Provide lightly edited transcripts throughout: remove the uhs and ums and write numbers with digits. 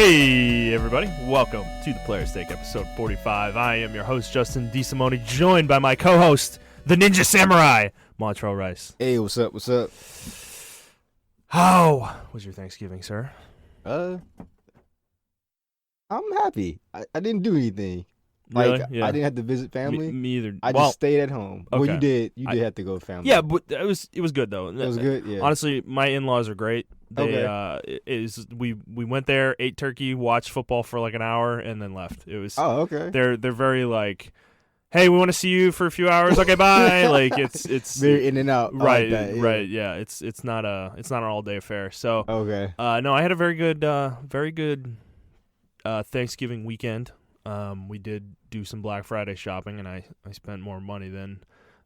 Hey, everybody. Welcome to the Player's Take, episode 45. I am your host, Justin DeSimone, joined by my co-host, the Ninja Samurai, Montrell Rice. Hey, what's up? What's up? How was your Thanksgiving, sir? I'm happy. I didn't do anything. Really? Like, Yeah. I didn't have to visit family. Me either. I just stayed at home. Okay. Well, you did. You did have to go with family. Yeah, but it was good, though. It was good, yeah. Honestly, my in-laws are great. They, Okay. We went there, ate turkey, watched football for like an hour, and then left. It was. Oh, okay. They're very like, hey, we want to see you for a few hours. Okay, bye. Like it's very in and out. Right, like that, yeah. right. Yeah, it's not an all day affair. So Okay. no, I had a very good Thanksgiving weekend. We did do some Black Friday shopping, and I spent more money than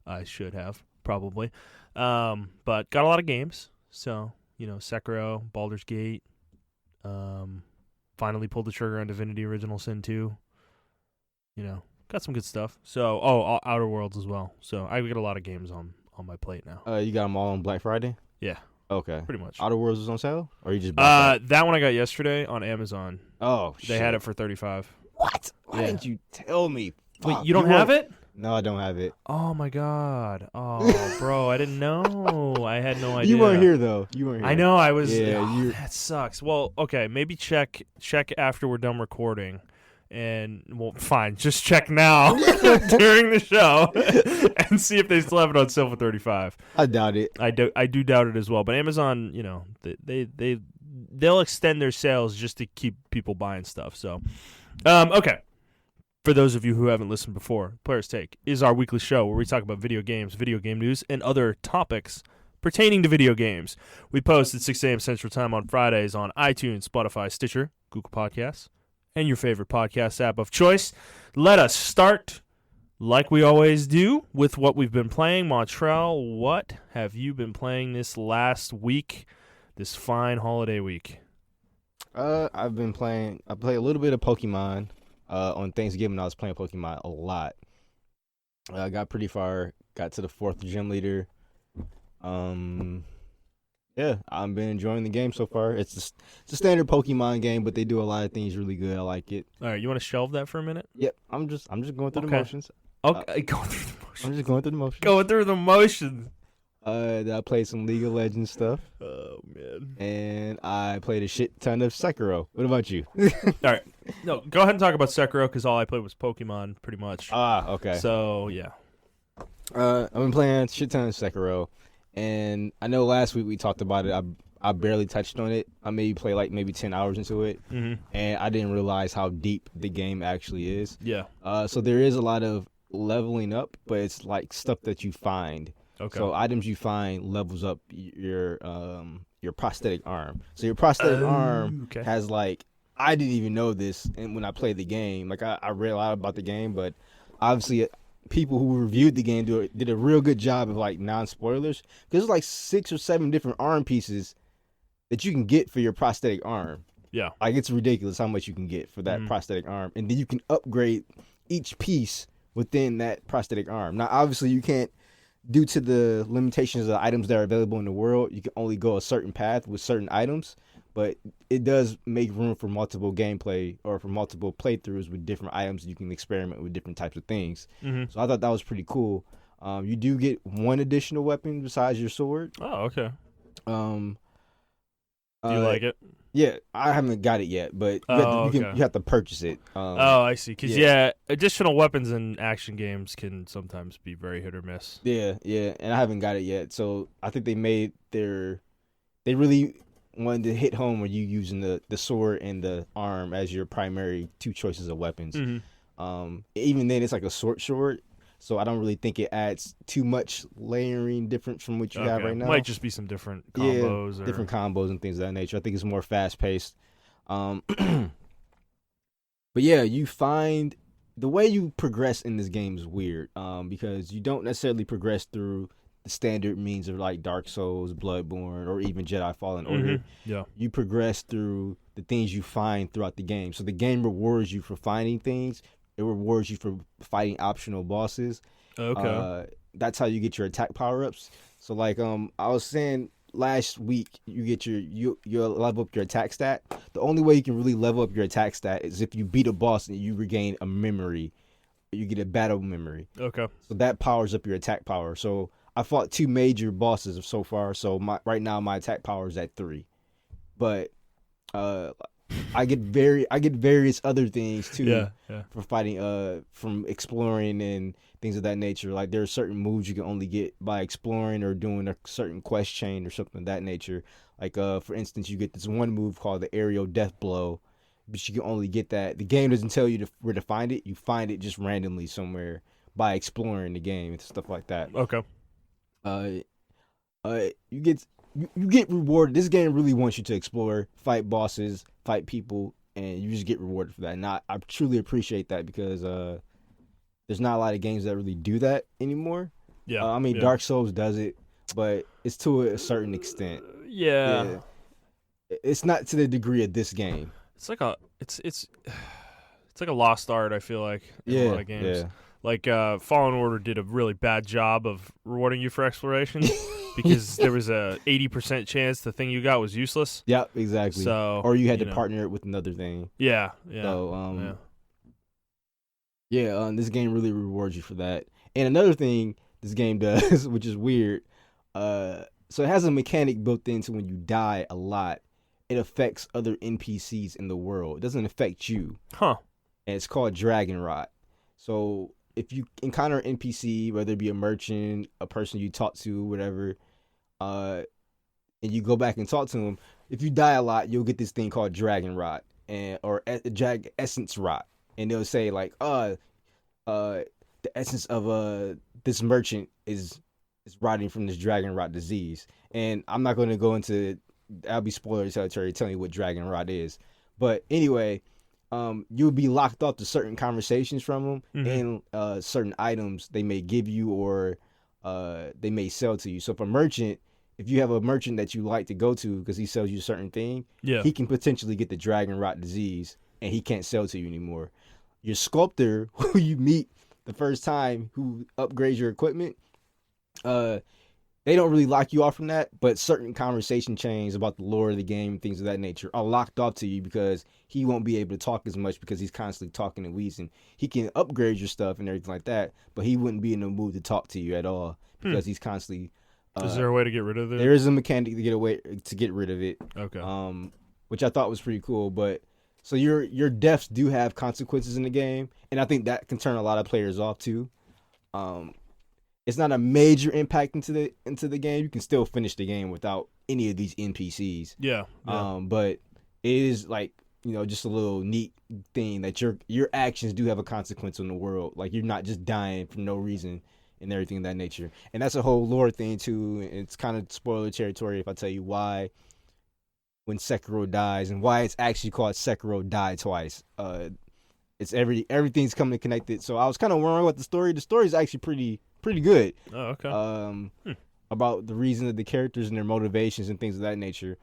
I should have probably. But got a lot of games. So Sekiro, Baldur's Gate. Finally pulled the trigger on Divinity: Original Sin 2. Got some good stuff. So, Outer Worlds as well. So I got a lot of games on my plate now. You got them all on Black Friday? Yeah. Okay. Pretty much. Outer Worlds was on sale? Or you just bought that one I got yesterday on Amazon. Oh, shit. They had it for $35. What? Why didn't you tell me? Wait, Fuck, you don't have it? No, I don't have it. Oh my god. Oh, bro, I didn't know. I had no idea. You weren't here, though. You weren't here. I know, I was. Yeah, that sucks. Well, okay, maybe check after we're done recording. And, well, fine, just check now during the show and see if they still have it on sale for $35. I doubt it. I do doubt it as well. But Amazon, they'll extend their sales just to keep people buying stuff. So, okay. For those of you who haven't listened before, Player's Take is our weekly show where we talk about video games, video game news, and other topics pertaining to video games. We post at 6 a.m. Central Time on Fridays on iTunes, Spotify, Stitcher, Google Podcasts, and your favorite podcast app of choice. Let us start, like we always do, with what we've been playing. Montrell, what have you been playing this last week, this fine holiday week? I played a little bit of Pokemon. On Thanksgiving, I was playing Pokemon a lot. I got pretty far, got to the 4th gym leader. Yeah, I've been enjoying the game so far. It's a standard Pokemon game, but they do a lot of things really good. I like it. All right, you want to shelve that for a minute? Yep, I'm just going through the motions. Okay, going through the motions. I'm just going through the motions. Going through the motions. I played some League of Legends stuff. Oh, man. And I played a shit ton of Sekiro. What about you? All right. No, go ahead and talk about Sekiro, because all I played was Pokemon, pretty much. Okay. So, yeah. I've been playing a shit ton of Sekiro. And I know last week we talked about it. I barely touched on it. I maybe 10 hours into it. Mm-hmm. And I didn't realize how deep the game actually is. Yeah. So there is a lot of leveling up, but it's like stuff that you find. Okay. So items you find levels up your prosthetic arm. So your prosthetic arm has like, I didn't even know this, and when I played the game, like I read a lot about the game, but obviously people who reviewed the game did a real good job of like non-spoilers, because there's like 6 or 7 different arm pieces that you can get for your prosthetic arm. Yeah. Like, it's ridiculous how much you can get for that prosthetic arm, and then you can upgrade each piece within that prosthetic arm. Now, obviously, you can't, due to the limitations of the items that are available in the world, you can only go a certain path with certain items, but it does make room for multiple gameplay or for multiple playthroughs with different items. You can experiment with different types of things. Mm-hmm. So I thought that was pretty cool. You do get one additional weapon besides your sword. Oh, okay. Do you like it? Yeah, I haven't got it yet, but you have to purchase it. I see. Because, additional weapons in action games can sometimes be very hit or miss. Yeah, and I haven't got it yet. So I think they really wanted to hit home with you using the sword and the arm as your primary 2 choices of weapons. Mm-hmm. Even then, it's like a sword. So I don't really think it adds too much layering different from what you have right now. Might just be some different combos. Yeah, different combos and things of that nature. I think it's more fast-paced. But yeah, you find the way you progress in this game is weird, because you don't necessarily progress through the standard means of like Dark Souls, Bloodborne, or even Jedi Fallen Order. Mm-hmm. Yeah. You progress through the things you find throughout the game. So the game rewards you for finding things. It rewards you for fighting optional bosses. Okay. That's how you get your attack power-ups. So like I was saying, last week you get you level up your attack stat. The only way you can really level up your attack stat is if you beat a boss and you regain a memory. You get a battle memory. Okay. So that powers up your attack power. So I fought 2 major bosses so far. So right now my attack power is at 3. But I get various other things too for fighting from exploring and things of that nature. Like there are certain moves you can only get by exploring or doing a certain quest chain or something of that nature. Like for instance, you get this one move called the aerial death blow, but you can only get that. The game doesn't tell you where to find it. You find it just randomly somewhere by exploring the game and stuff like that. Okay. You get rewarded. This game really wants you to explore, fight bosses, fight people, and you just get rewarded for that. And I truly appreciate that because there's not a lot of games that really do that anymore. Yeah. I mean, Dark Souls does it, but it's to a certain extent. Yeah. It's not to the degree of this game. It's like a lost art, I feel like, in a lot of games. Yeah. Like Fallen Order did a really bad job of rewarding you for exploration because there was a 80% chance the thing you got was useless. Yep, exactly. So, or you had to partner it with another thing. Yeah. So this game really rewards you for that. And another thing this game does, which is weird, so it has a mechanic built into when you die a lot, it affects other NPCs in the world. It doesn't affect you. Huh. And it's called Dragon Rot. So if you encounter an NPC, whether it be a merchant, a person you talk to, whatever, and you go back and talk to them, if you die a lot, you'll get this thing called Dragon Rot or Essence Rot. And they'll say like, the essence of this merchant is rotting from this Dragon Rot disease. And I'm not going to go into, that'll be spoiler territory telling you what Dragon Rot is. But anyway, you'll be locked off to certain conversations from them and certain items they may give you or they may sell to you. So if you have a merchant that you like to go to because he sells you a certain thing, he can potentially get the Dragon Rot disease and he can't sell to you anymore. Your sculptor, who you meet the first time, who upgrades your equipment, they don't really lock you off from that, but certain conversation chains about the lore of the game, things of that nature, are locked off to you because he won't be able to talk as much because he's constantly talking and wheezing. He can upgrade your stuff and everything like that, but he wouldn't be in the mood to talk to you at all because he's constantly. Is there a way to get rid of it? There is a mechanic to get rid of it. Okay. Which I thought was pretty cool, but so your deaths do have consequences in the game, and I think that can turn a lot of players off too. It's not a major impact into the game. You can still finish the game without any of these NPCs. Yeah. But it is like, just a little neat thing that your actions do have a consequence on the world. Like you're not just dying for no reason and everything of that nature. And that's a whole lore thing too. It's kind of spoiler territory if I tell you why when Sekiro dies and why it's actually called Sekiro Die Twice. It's everything's coming connected. So I was kind of wondering about the story. The story is actually pretty good. Oh, okay. About the reason of the characters and their motivations and things of that nature.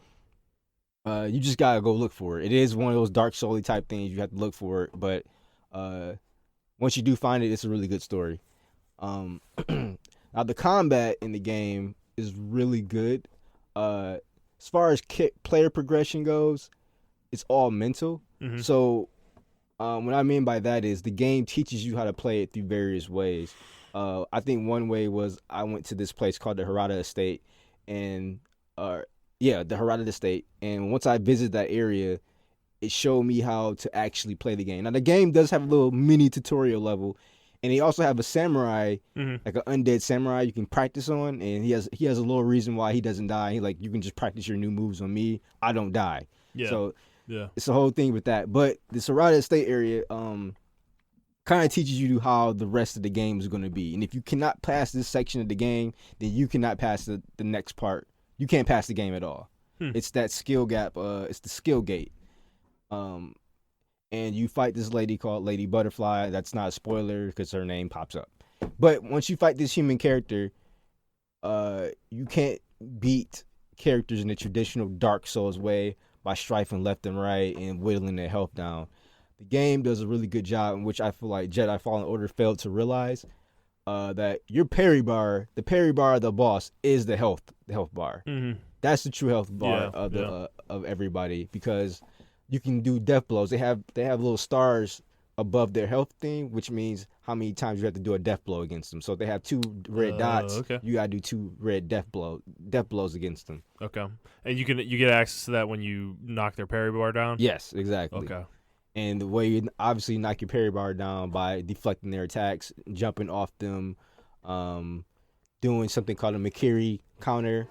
You just gotta go look for it. It is one of those Dark Souls type things. You have to look for it, but once you do find it, it's a really good story. Now the combat in the game is really good. As far as player progression goes, it's all mental. Mm-hmm. So what I mean by that is the game teaches you how to play it through various ways. I think one way was I went to this place called the Harada Estate, and the Harada Estate. And once I visited that area, it showed me how to actually play the game. Now the game does have a little mini tutorial level, and they also have a samurai, like an undead samurai you can practice on, and he has a little reason why he doesn't die. You can just practice your new moves on me. I don't die. Yeah. So it's a whole thing with that. But the Harada Estate area, kind of teaches you how the rest of the game is going to be. And if you cannot pass this section of the game, then you cannot pass the next part. You can't pass the game at all. It's that skill gap. It's the skill gate. And you fight this lady called Lady Butterfly. That's not a spoiler because her name pops up. But once you fight this human character, you can't beat characters in the traditional Dark Souls way by strafing left and right and whittling their health down. The game does a really good job, in which I feel like Jedi Fallen Order failed to realize that your parry bar, the parry bar of the boss, is the health bar. That's the true health bar Yeah, of the of everybody, because you can do death blows. They have little stars above their health thing, which means how many times you have to do a death blow against them. So if they have 2 red dots, Okay. you gotta do 2 red death blows against them. Okay. And you get access to that when you knock their parry bar down? Yes, exactly. Okay. And the way you obviously knock your parry bar down by deflecting their attacks, jumping off them, doing something called a Makiri counter.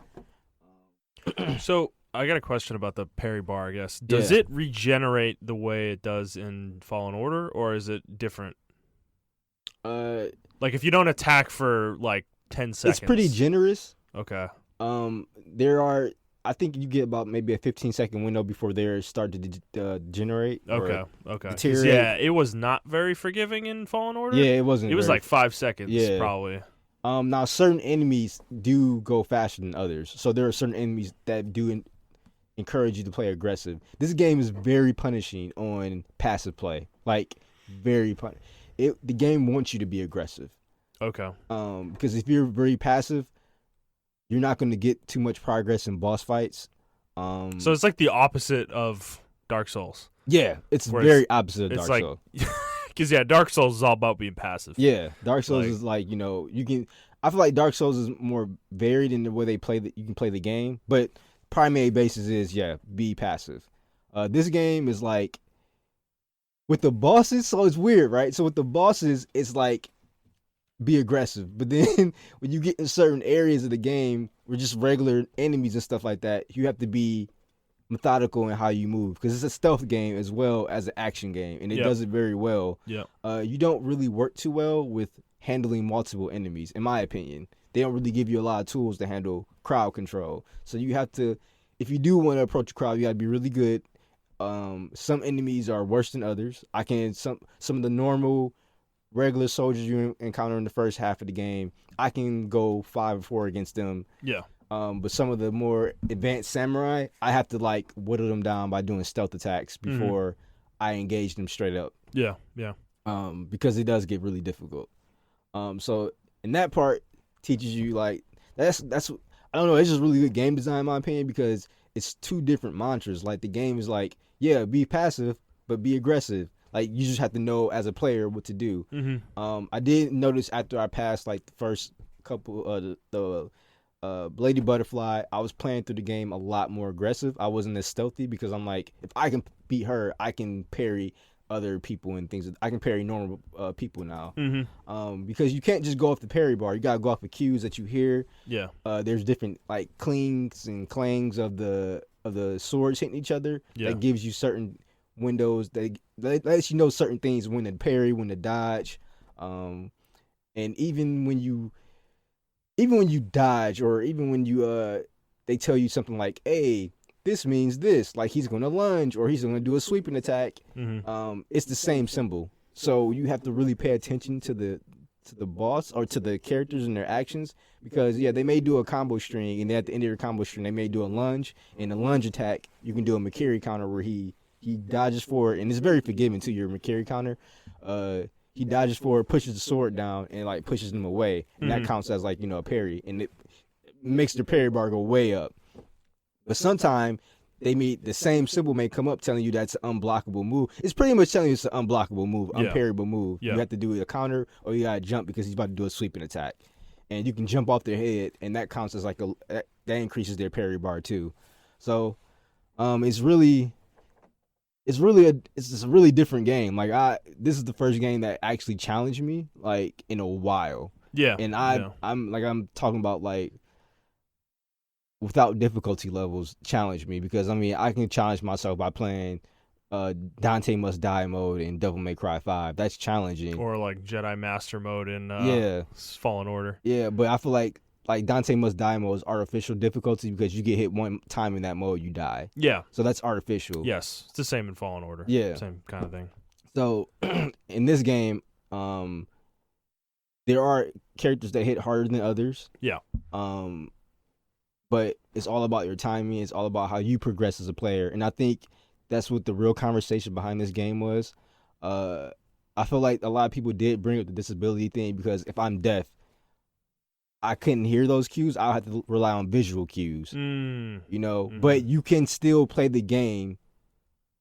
So I got a question about the parry bar, I guess. Does it regenerate the way it does in Fallen Order, or is it different? Like if you don't attack for like 10 seconds. It's pretty generous. Okay. I think you get about maybe a 15-second window before they start to degenerate. Okay. Deteriorate. Yeah, it was not very forgiving in Fallen Order. Yeah, it wasn't. It was like 5 seconds, Yeah. probably. Now certain enemies do go faster than others, so there are certain enemies that do encourage you to play aggressive. This game is very punishing on passive play, like very the game wants you to be aggressive. Okay. Because if you're very passive, you're not going to get too much progress in boss fights. So it's like the opposite of Dark Souls. Yeah, it's very opposite of Dark Souls. Because Dark Souls is all about being passive. Yeah, Dark Souls is like, you can. I feel like Dark Souls is more varied in the way they play. You can play the game, but primary basis is be passive. This game is like with the bosses, so it's weird, right? So with the bosses, it's like be aggressive, but then when you get in certain areas of the game where just regular enemies and stuff like that, you have to be methodical in how you move, because it's a stealth game as well as an action game, and it does it very well. Yeah. You don't really work too well with handling multiple enemies, in my opinion. They don't really give you a lot of tools to handle crowd control. So you have to, if you do want to approach a crowd, you got to be really good. Some enemies are worse than others. Some of the normal regular soldiers you encounter in the first half of the game, I can go 5-4 against them. Yeah. But some of the more advanced samurai, I have to like whittle them down by doing stealth attacks before I engage them straight up. Yeah. Because it does get really difficult. So in that part teaches you like that's I don't know, it's just really good game design in my opinion, because it's 2 different mantras. Like the game is like, be passive but be aggressive. Like you just have to know as a player what to do. I did notice after I passed like the first couple the Lady Butterfly, I was playing through the game a lot more aggressive. I wasn't as stealthy because I'm like, if I can beat her, I can parry other people and things. I can parry normal people now. Because you can't just go off the parry bar. You gotta go off the cues that you hear. Yeah. There's different like clings and clangs of the swords hitting each other. Yeah. That gives you certain windows that lets you know certain things, when to parry, when to dodge. And even when you dodge, or even when you they tell you something like, hey, this means this, like he's gonna lunge or he's gonna do a sweeping attack. It's the same symbol, so you have to really pay attention to the boss or to the characters and their actions, because they may do a combo string, and then at the end of your combo string they may do a lunge, and a lunge attack you can do a Makiri counter where he dodges forward, and it's very forgiving to your Makiri counter. He dodges forward, pushes the sword down, and like pushes them away, and that counts as like a parry, and it makes the parry bar go way up. But sometimes the same symbol may come up telling you that's an unblockable move. It's pretty much telling you it's an unblockable move, unparryable move. You have to do a counter, or you gotta jump because he's about to do a sweeping attack, and you can jump off their head, and that counts as like that increases their parry bar too. So, it's a really different game. Like this is the first game that actually challenged me like in a while. Yeah. And I'm talking about like without difficulty levels challenge me, because I can challenge myself by playing Dante Must Die mode in Devil May Cry 5. That's challenging. Or like Jedi Master mode in Fallen Order. Yeah, but I feel like Dante Must Die mode is artificial difficulty, because you get hit one time in that mode, you die. Yeah. So that's artificial. Yes. It's the same in Fallen Order. Yeah. Same kind of thing. So in this game, there are characters that hit harder than others. Yeah. But it's all about your timing. It's all about how you progress as a player. And I think that's what the real conversation behind this game was. I feel like a lot of people did bring up the disability thing, because if I'm deaf, I couldn't hear those cues. I'll have to rely on visual cues. Mm. You know, Mhm. but you can still play the game,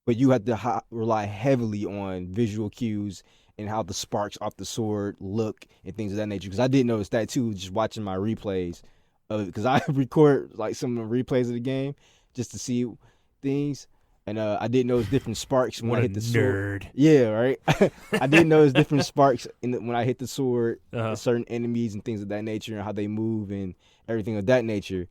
but you have to rely heavily on visual cues and how the sparks off the sword look and things of that nature. Because I did notice that too, just watching my replays of it. Because I record like some of the replays of the game just to see things, and I did notice different sparks when What I a hit the sword. nerd. Yeah, right. I did notice different sparks when I hit the sword, Uh-huh. certain enemies and things of that nature, and how they move and everything of that nature.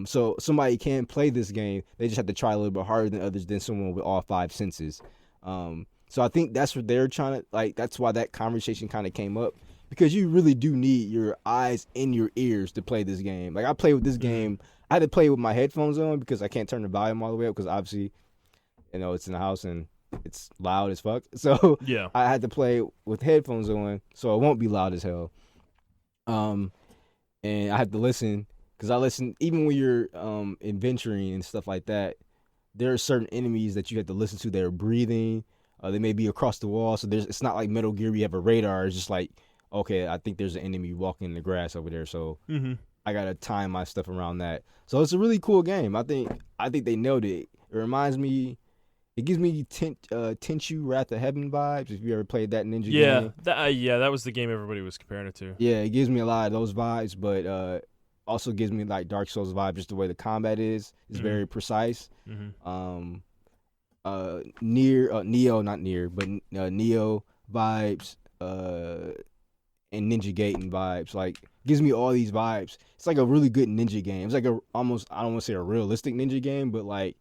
So somebody can play this game. They just have to try a little bit harder than others than someone with all 5 senses. So I think that's what they're trying to like. That's why that conversation kind of came up, because you really do need your eyes and your ears to play this game. Like I play with this game. I had to play with my headphones on because I can't turn the volume all the way up because obviously, it's in the house and it's loud as fuck. So Yeah. I had to play with headphones on so it won't be loud as hell. And I have to listen. Because I listen, even when you're adventuring and stuff like that, there are certain enemies that you have to listen to. They're breathing. They may be across the wall. So it's not like Metal Gear, you have a radar. It's just like, okay, I think there's an enemy walking in the grass over there. So I got to time my stuff around that. So it's a really cool game. I think they nailed it. It reminds me, it gives me Tenchu Wrath of Heaven vibes, if you ever played that ninja game. That was the game everybody was comparing it to. Yeah, it gives me a lot of those vibes, but also gives me like Dark Souls vibe, just the way the combat is very precise. Mm-hmm. Neo vibes, and Ninja Gaiden vibes. Like gives me all these vibes. It's like a really good ninja game. It's like almost, I don't want to say a realistic ninja game, but like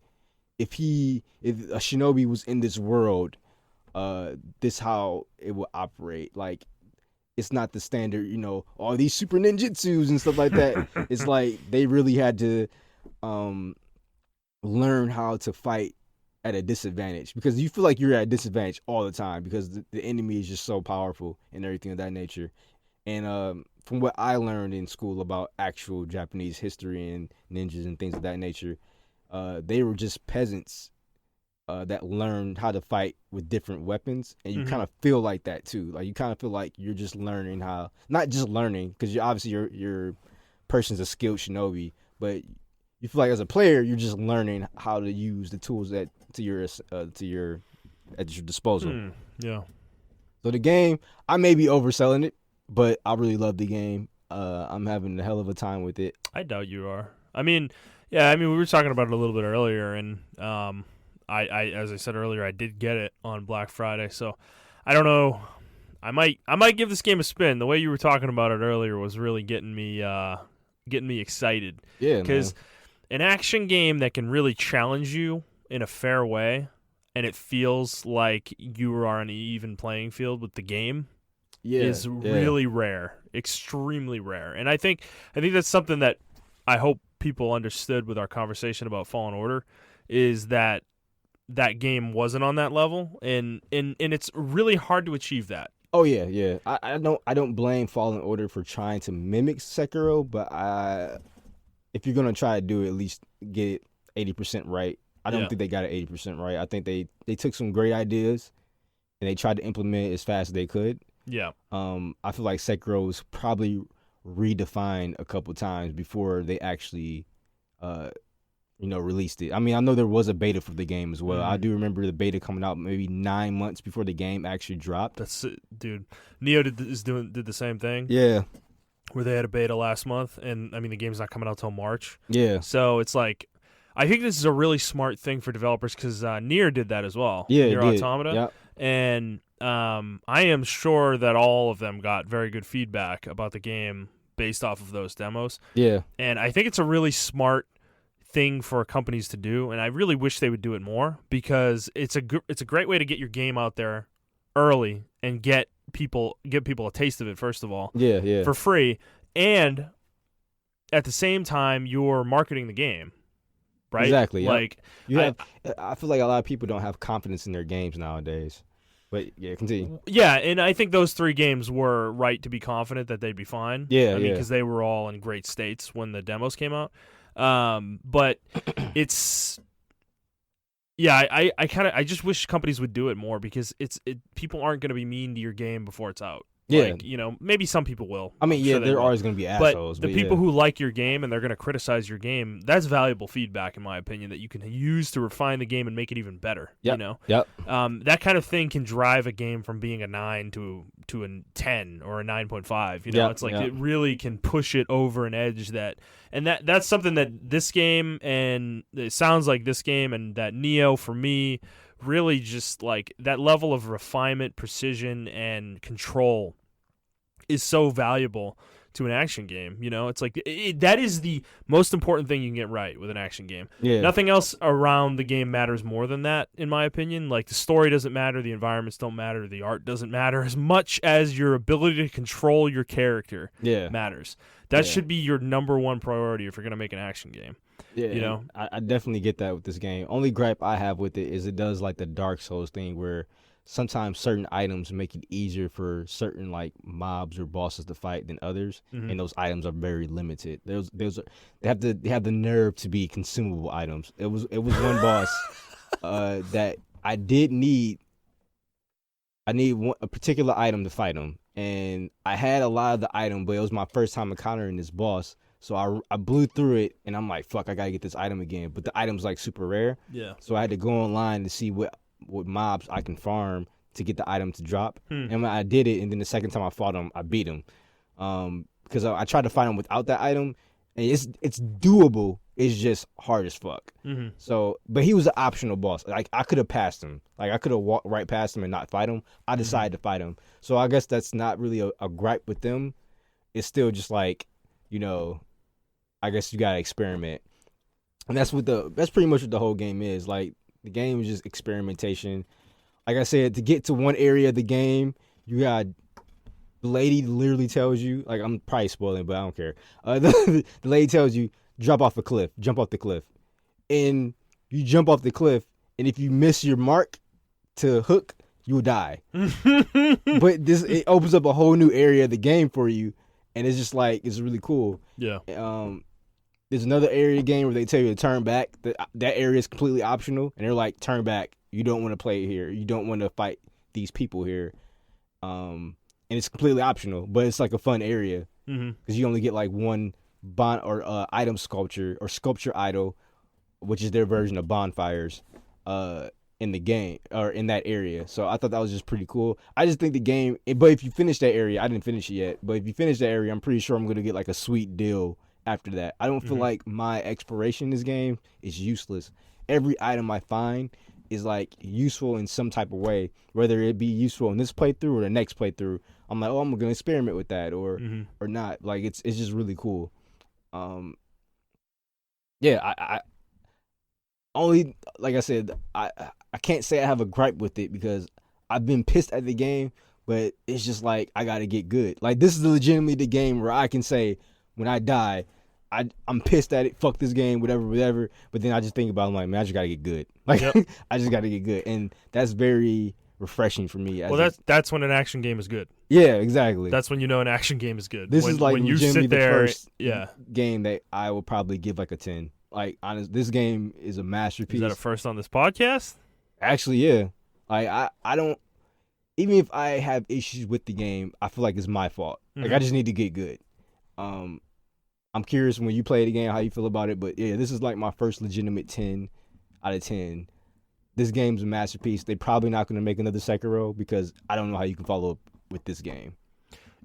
if a shinobi was in this world, this how it would operate. Like it's not the standard, all these super ninjutsus and stuff like that. It's like they really had to learn how to fight at a disadvantage, because you feel like you're at a disadvantage all the time because the enemy is just so powerful and everything of that nature. And from what I learned in school about actual Japanese history and ninjas and things of that nature, they were just peasants that learned how to fight with different weapons, and you kind of feel like that too. Like you kind of feel like you're just learning how, not just learning, because your person's a skilled shinobi, but you feel like as a player you're just learning how to use the tools at your disposal. Yeah. So the game, I may be overselling it, but I really love the game. I'm having a hell of a time with it. I doubt you are. I mean, we were talking about it a little bit earlier, and I as I said earlier, I did get it on Black Friday, so I don't know. I might give this game a spin. The way you were talking about it earlier was really getting me excited. Yeah, because an action game that can really challenge you in a fair way, and it feels like you are on an even playing field with the game, is really rare, extremely rare. And I think that's something that I hope people understood with our conversation about Fallen Order, is that game wasn't on that level, and it's really hard to achieve that. Oh yeah. I don't blame Fallen Order for trying to mimic Sekiro, but if you're gonna try to do it, at least get it 80% right. I don't think they got it 80% right. I think they took some great ideas and they tried to implement it as fast as they could. Yeah. I feel like Sekiro was probably redefined a couple times before they actually released it. I mean, I know there was a beta for the game as well. I do remember the beta coming out maybe 9 months before the game actually dropped. That's it, dude. Neo did the same thing. Yeah. Where they had a beta last month, and I mean the game's not coming out till March. Yeah. So it's like, I think this is a really smart thing for developers, because Nier did that as well. Yeah, Nier Automata. Yep. And I am sure that all of them got very good feedback about the game based off of those demos. Yeah. And I think it's a really smart thing for companies to do, and I really wish they would do it more, because it's a great way to get your game out there early and get people a taste of it, first of all. Yeah. For free, and at the same time you're marketing the game. Right? Exactly. Like I feel like a lot of people don't have confidence in their games nowadays. But yeah, continue. Yeah, and I think those 3 games were right to be confident that they'd be fine. Yeah, I mean, because they were all in great states when the demos came out. But it's, I just wish companies would do it more, because people aren't going to be mean to your game before it's out. Yeah. Like, maybe some people will. I mean, I'm yeah, sure they there will. are always going to be assholes. But the people who like your game and they're going to criticize your game, that's valuable feedback, in my opinion, that you can use to refine the game and make it even better. Yep. That kind of thing can drive a game from being a 9 to a 10 or a 9.5. It's like it really can push it over an edge that's something that this game, and it sounds like this game and that Neo, for me, really just like that level of refinement, precision, and control is so valuable to an action game. It's like that is the most important thing you can get right with an action game. Yeah. Nothing else around the game matters more than that, in my opinion. Like, the story doesn't matter, the environments don't matter, the art doesn't matter as much as your ability to control your character matters. That should be your number one priority if you're going to make an action game. Yeah, I definitely get that with this game. Only gripe I have with it is it does like the Dark Souls thing where sometimes certain items make it easier for certain like mobs or bosses to fight than others, and those items are very limited. They have the nerve to be consumable items. It was one boss that I did need. I need a particular item to fight him, and I had a lot of the item, but it was my first time encountering this boss. So I blew through it, and I'm like, fuck, I gotta get this item again. But the item's like super rare. Yeah. So I had to go online to see what mobs I can farm to get the item to drop. And when I did it, and then the second time I fought him, I beat him. Because I tried to fight him without that item, and it's doable. It's just hard as fuck. So, but he was an optional boss. Like, I could have passed him. Like, I could have walked right past him and not fight him. I decided to fight him. So I guess that's not really a gripe with them. It's still just like, I guess you gotta experiment, and that's pretty much what the whole game is. Like, the game is just experimentation. Like I said, to get to one area of the game, the lady literally tells you, like, I'm probably spoiling, but I don't care. The lady tells you, jump off the cliff, and you jump off the cliff, and if you miss your mark to hook, you will die. But it opens up a whole new area of the game for you, and it's just like, it's really cool. Yeah. There's another area game where they tell you to turn back. That area is completely optional, and they're like, turn back. You don't want to play here. You don't want to fight these people here. And it's completely optional, but it's like a fun area because you only get like one item sculpture or sculpture idol, which is their version of bonfires, in the game or in that area. So I thought that was just pretty cool. I just think the game, but if you finish that area, I didn't finish it yet, but if you finish that area, I'm pretty sure I'm going to get like a sweet deal after that. I don't feel like my exploration in this game is useless. Every item I find is like useful in some type of way, whether it be useful in this playthrough or the next playthrough. I'm like, I'm gonna experiment with that or not. Like, it's just really cool. I only, like I said, I can't say I have a gripe with it because I've been pissed at the game, but it's just like, I gotta get good. Like, this is legitimately the game where I can say, when I die, I'm pissed at it. Fuck this game, whatever. But then I just think about it, I'm like, man, I just gotta get good. Like, I just gotta get good, and that's very refreshing for me. That's when an action game is good. Yeah, exactly. That's when an action game is good. This is like when you sit there, the first game that I will probably give like a 10. Like, honest, this game is a masterpiece. Is that a first on this podcast? Actually, yeah. Like, I don't. Even if I have issues with the game, I feel like it's my fault. Like, I just need to get good. I'm curious when you play the game how you feel about it, but yeah, this is like my first legitimate 10 out of 10. This game's a masterpiece. They're probably not going to make another Sekiro because I don't know how you can follow up with this game.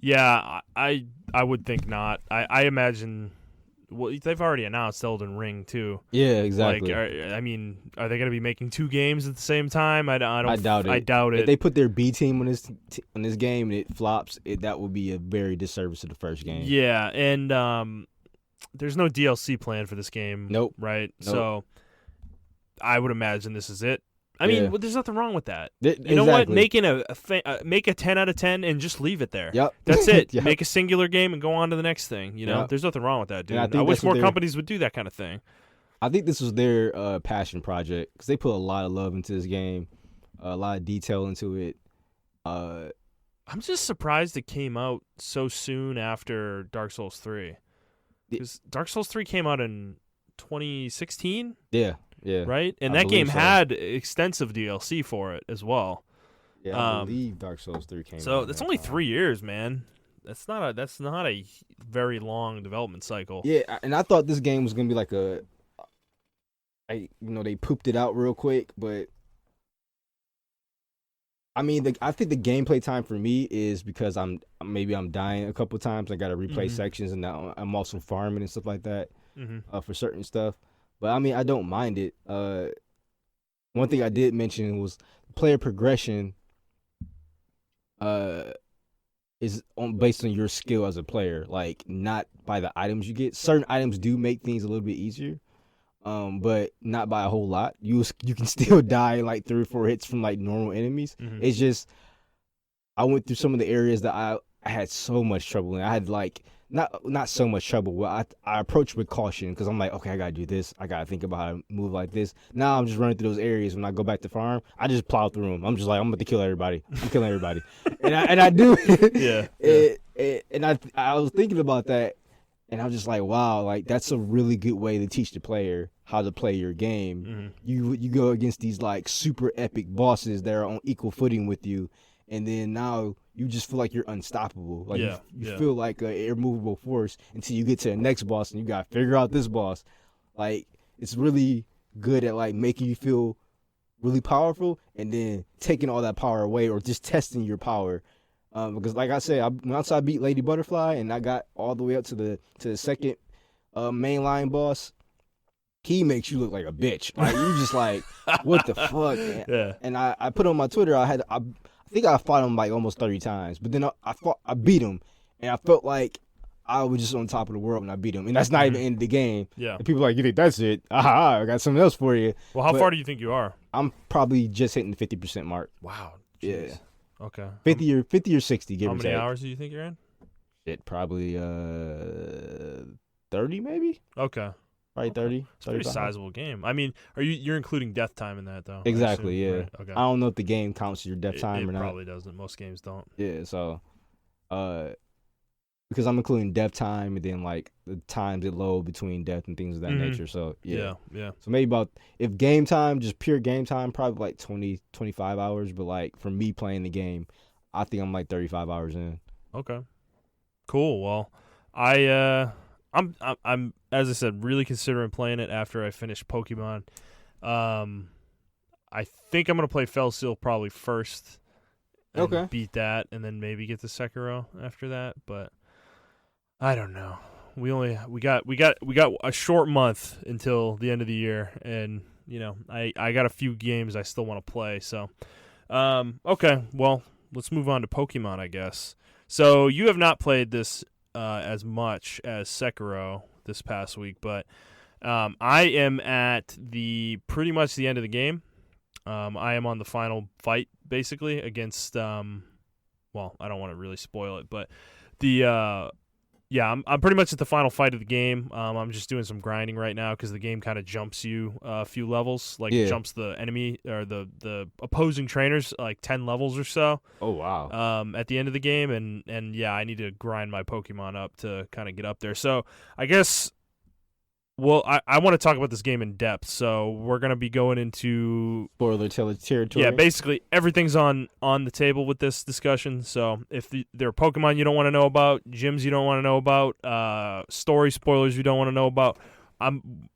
Yeah, I would think not. I imagine. Well, they've already announced Elden Ring too. Yeah, exactly. Like, are they going to be making 2 games at the same time? I doubt it. I doubt it. If they put their B team on this game and it flops, that would be a very disservice to the first game. Yeah, and there's no DLC planned for this game. Nope. Right. Nope. So I would imagine this is it. I mean, there's nothing wrong with that. You know what? Making make a 10 out of 10 and just leave it there. Yep. That's it. Make a singular game and go on to the next thing. There's nothing wrong with that, dude. I wish more companies would do that kind of thing. I think this was their passion project because they put a lot of love into this game, a lot of detail into it. I'm just surprised it came out so soon after Dark Souls 3. Because Dark Souls 3 came out in 2016? Yeah. Right? And that game had extensive DLC for it as well. Yeah, I believe Dark Souls 3 came out. So that's only 3 years, man. That's not a very long development cycle. Yeah, and I thought this game was gonna be like they pooped it out real quick, but I mean, I think the gameplay time for me is because I'm dying a couple times. I got to replay sections, and now I'm also farming and stuff like that for certain stuff. But I mean, I don't mind it. One thing I did mention was player progression. Is based on your skill as a player, like not by the items you get. Certain items do make things a little bit easier. But not by a whole lot. You can still die like 3 or 4 hits from like normal enemies. It's just I went through some of the areas that I had so much trouble in. I had like not so much trouble, but I approached with caution because I'm like, okay, I gotta do this. I gotta think about how to move like this. Now I'm just running through those areas. When I go back to farm, I just plow through them. I'm just like, I'm about to kill everybody. I'm killing everybody, and I do. And I was thinking about that. And I'm just like, wow, like that's a really good way to teach the player how to play your game. You go against these like super epic bosses that are on equal footing with you, and then now you just feel like you're unstoppable. Like you feel like an immovable force until you get to the next boss, and you gotta figure out this boss. Like it's really good at like making you feel really powerful, and then taking all that power away, or just testing your power. Because like I said, once I beat Lady Butterfly and I got all the way up to the second mainline boss, he makes you look like a bitch. Like you just like, what the fuck? Yeah. And I put on my Twitter, I think I fought him like almost 30 times, but then I beat him, and I felt like I was just on top of the world when I beat him, and that's not even the end of the game. Yeah. And people are like, you think that's it? Aha, I got something else for you. Well, how far do you think you are? I'm probably just hitting the 50% mark. Wow. Jeez. Yeah. Okay. 50 or 60, give or take. How many hours do you think you're in? It probably 30 maybe. Okay. Probably 30. It's a pretty sizable game. I mean, you're including death time in that though? Exactly, yeah. Right. Okay. I don't know if the game counts your death time or not. It probably doesn't. Most games don't. Yeah, so because I'm including death time and then like the times it load between death and things of that nature. So yeah. So maybe about, if game time, just pure game time, probably like 20, 25 hours. But like for me playing the game, I think I'm like 35 hours in. Okay. Cool. Well, I'm as I said, really considering playing it after I finish Pokemon. I think I'm gonna play Fell Seal probably first. And beat that, and then maybe get to Sekiro after that. But I don't know. We got a short month until the end of the year, and you know I got a few games I still want to play. So, okay, well let's move on to Pokemon, I guess. So you have not played this as much as Sekiro this past week, but I am at pretty much the end of the game. I am on the final fight, basically, against, well, I don't want to really spoil it, but I'm pretty much at the final fight of the game. I'm just doing some grinding right now because the game kind of jumps you a few levels, it jumps the enemy or the opposing trainers like 10 levels or so. Oh, wow. At the end of the game, and yeah, I need to grind my Pokemon up to kind of get up there. So I guess. Well, I want to talk about this game in depth, so we're going to be going into spoiler territory. Yeah, basically everything's on the table with this discussion. So if there are Pokemon you don't want to know about, gyms you don't want to know about, story spoilers you don't want to know about, I'm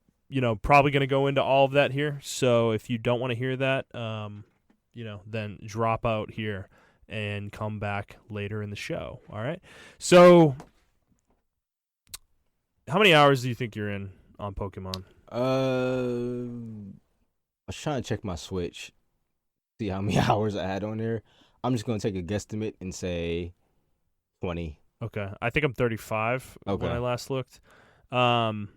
probably going to go into all of that here. So if you don't want to hear that, then drop out here and come back later in the show. All right. So how many hours do you think you're in on Pokemon? I was trying to check my Switch, see how many hours I had on there. I'm just gonna take a guesstimate and say 20. Okay, I think I'm 35 when I last looked. And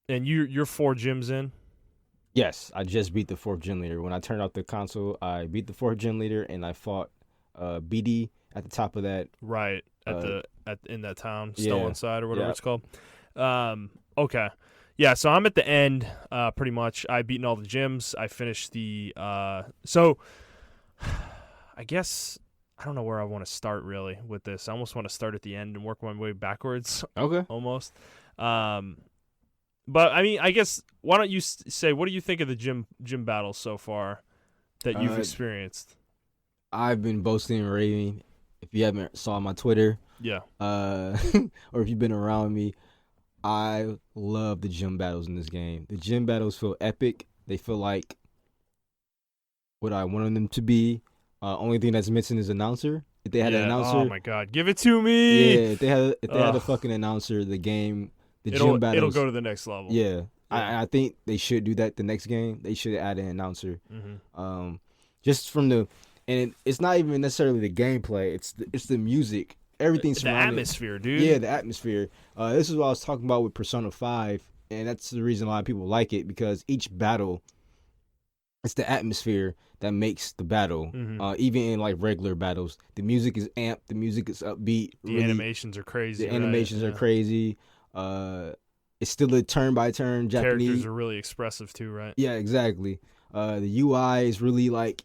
you're 4 gyms in? Yes, I just beat the 4th gym leader. When I turned off the console, I beat the 4th gym leader, and I fought BD at the top of that. Right in that town, Stolen Side or whatever it's called. Okay. Yeah, so I'm at the end, pretty much. I've beaten all the gyms. I finished the so I guess I don't know where I want to start really with this. I almost want to start at the end and work my way backwards. Okay. Almost. But I mean, I guess why don't you say, what do you think of the gym battles so far that you've experienced? I've been boasting and raving. If you haven't saw my Twitter, Yeah. or if you've been around me, I love the gym battles in this game. The gym battles feel epic. They feel like what I wanted them to be. Only thing that's missing is announcer. If they had an announcer, oh my god, give it to me. yeah. If they had a fucking announcer, the gym battles, it'll go to the next level. Yeah, I think they should do that. The next game, they should add an announcer. Just from it's not even necessarily the gameplay. It's the music, everything surrounding the atmosphere, dude. Yeah, the atmosphere. This is what I was talking about with Persona 5, and that's the reason a lot of people like it, because each battle, it's the atmosphere that makes the battle. Even in like regular battles, the music is amped, the music is upbeat. The animations are crazy. The animations are crazy. It's still a turn-by-turn Japanese. Characters are really expressive too, right? Yeah, exactly. The UI is really like,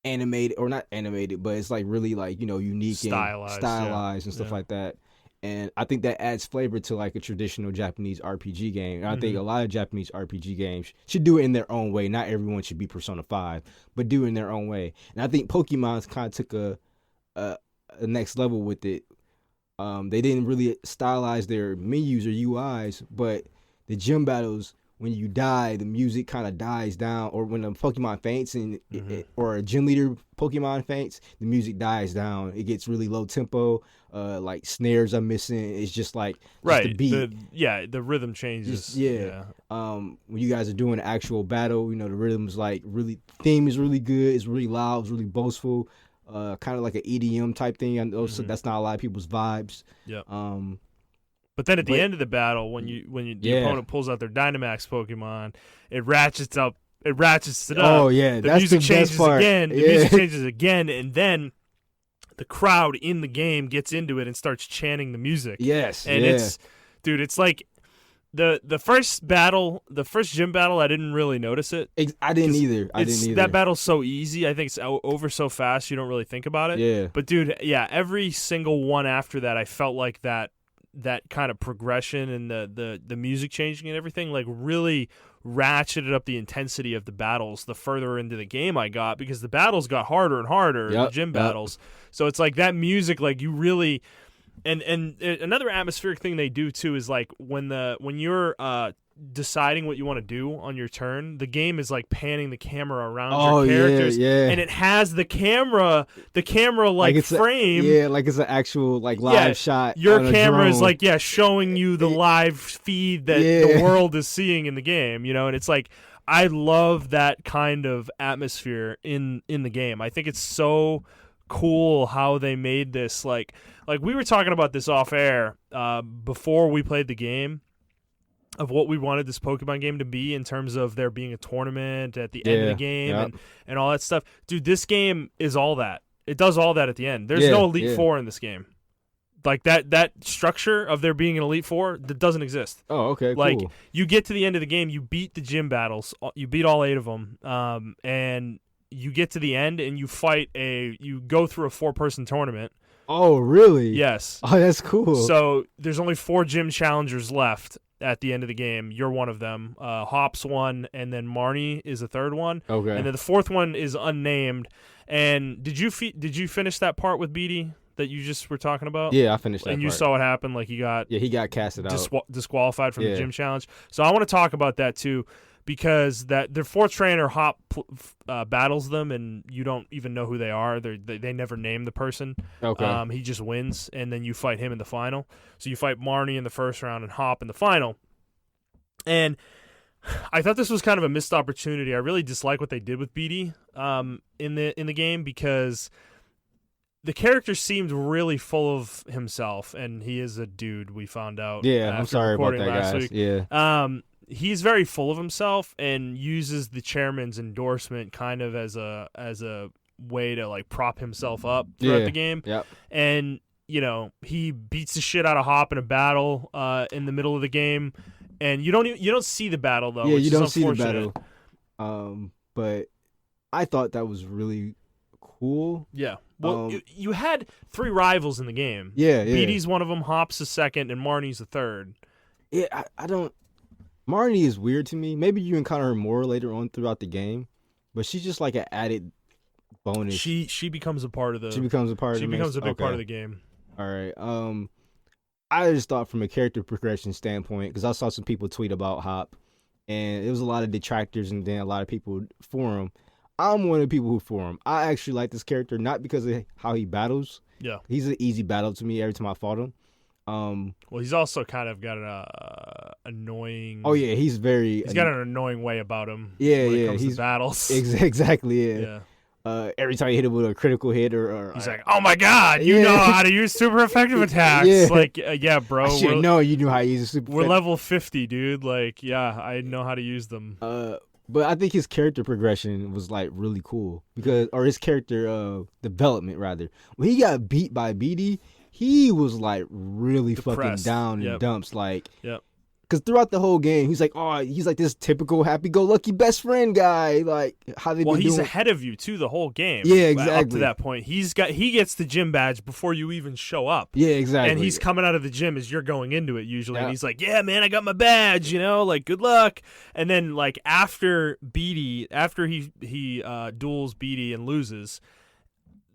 animated, or not animated, but it's like really like, unique stylized and stuff like that. And I think that adds flavor to like a traditional Japanese RPG game. And I think a lot of Japanese RPG games should do it in their own way. Not everyone should be Persona 5, but do it in their own way. And I think Pokemon's kind of took a next level with it. They didn't really stylize their menus or UIs, but the gym battles, when you die, the music kind of dies down, or when a Pokemon faints or a gym leader Pokemon faints, the music dies down. It gets really low tempo, like snares are missing. It's just like the beat. The rhythm changes. When you guys are doing an actual battle, the rhythm's like theme is really good. It's really loud. It's really boastful. Kind of like an EDM type thing. I know that's not a lot of people's vibes. Yeah. But then at the end of the battle, when the opponent pulls out their Dynamax Pokemon, it ratchets it up. Oh yeah, the music changes best part. again. The music changes again, and then the crowd in the game gets into it and starts chanting the music. Yes, and it's like the first gym battle, I didn't really notice it. I didn't either. That battle's so easy. I think it's over so fast you don't really think about it. Yeah. But dude, every single one after that, I felt like that kind of progression and the music changing and everything like really ratcheted up the intensity of the battles the further into the game I got, because the battles got harder and harder, the gym battles. So it's like that music, like you really and another atmospheric thing they do too is like when you're deciding what you want to do on your turn, the game is like panning the camera around your characters, and it has the camera like frame, like it's an actual like live shot. Your camera is like showing you the live feed that the world is seeing in the game, and it's like I love that kind of atmosphere in the game. I think it's so cool how they made this like we were talking about this off air before we played the game, of what we wanted this Pokemon game to be in terms of there being a tournament at the end of the game and all that stuff. Dude, this game is all that. It does all that at the end. There's no Elite Four in this game. Like that structure of there being an Elite Four, that doesn't exist. Oh, okay, like, cool. You get to the end of the game, you beat the gym battles, you beat all 8 of them, and you get to the end and you go through a 4-person tournament. Oh, really? Yes. Oh, that's cool. So there's only 4 gym challengers left at the end of the game. You're one of them. Hop's one, and then Marnie is the third one. Okay. And then the fourth one is unnamed. And did you finish that part with BD that you just were talking about? Yeah, I finished that and you part. saw what happened? Like he got casted out. Disqualified from the gym challenge. So I want to talk about that too, because that their 4th trainer Hop battles them, and you don't even know who they are. They never name the person. Okay. He just wins, and then you fight him in the final. So you fight Marnie in the first round and Hop in the final. And I thought this was kind of a missed opportunity. I really dislike what they did with BD in the game, because the character seemed really full of himself, and he is a dude. We found out. Yeah, I'm sorry about that, guys. Week. Yeah. He's very full of himself and uses the chairman's endorsement kind of as a way to like prop himself up throughout the game. Yep. And he beats the shit out of Hop in a battle in the middle of the game, and you don't see the battle though. Yeah, which you is don't see the unfortunate. battle. But I thought that was really cool. Yeah. Well, you had 3 rivals in the game. Yeah. BD's one of them, Hop's the second, and Marnie's the third. Yeah, I don't. Marnie is weird to me. Maybe you encounter her more later on throughout the game, but she's just like an added bonus. She becomes a part of the. She becomes a part. She of the becomes a big okay. part of the game. All right. I just thought from a character progression standpoint, because I saw some people tweet about Hop, and it was a lot of detractors and then a lot of people for him. I'm one of the people who for him. I actually like this character, not because of how he battles. Yeah. He's an easy battle to me every time I fought him. Well, he's also kind of got an annoying. Oh yeah, he's got an annoying way about him. Yeah, when yeah. It comes to battles. Exactly. Yeah. Yeah. Every time you hit him with a critical hit or he's like, oh my god, you know how to use super effective attacks. Yeah. Like, yeah, bro. I should know you knew how to use a super. We're level 50, dude. Like, yeah, I know how to use them. But I think his character progression was like really cool or his character development rather. When he got beat by BD, he was like really Depressed. fucking down in dumps. Like, yep. Because throughout the whole game, he's like this typical happy-go-lucky best friend guy. Like how they. Well, been he's doing... ahead of you too the whole game. Yeah, exactly. Up to that point, he gets the gym badge before you even show up. Yeah, exactly. And he's coming out of the gym as you're going into it usually, and he's like, "Yeah, man, I got my badge. You know, like good luck." And then like after he duels BD and loses.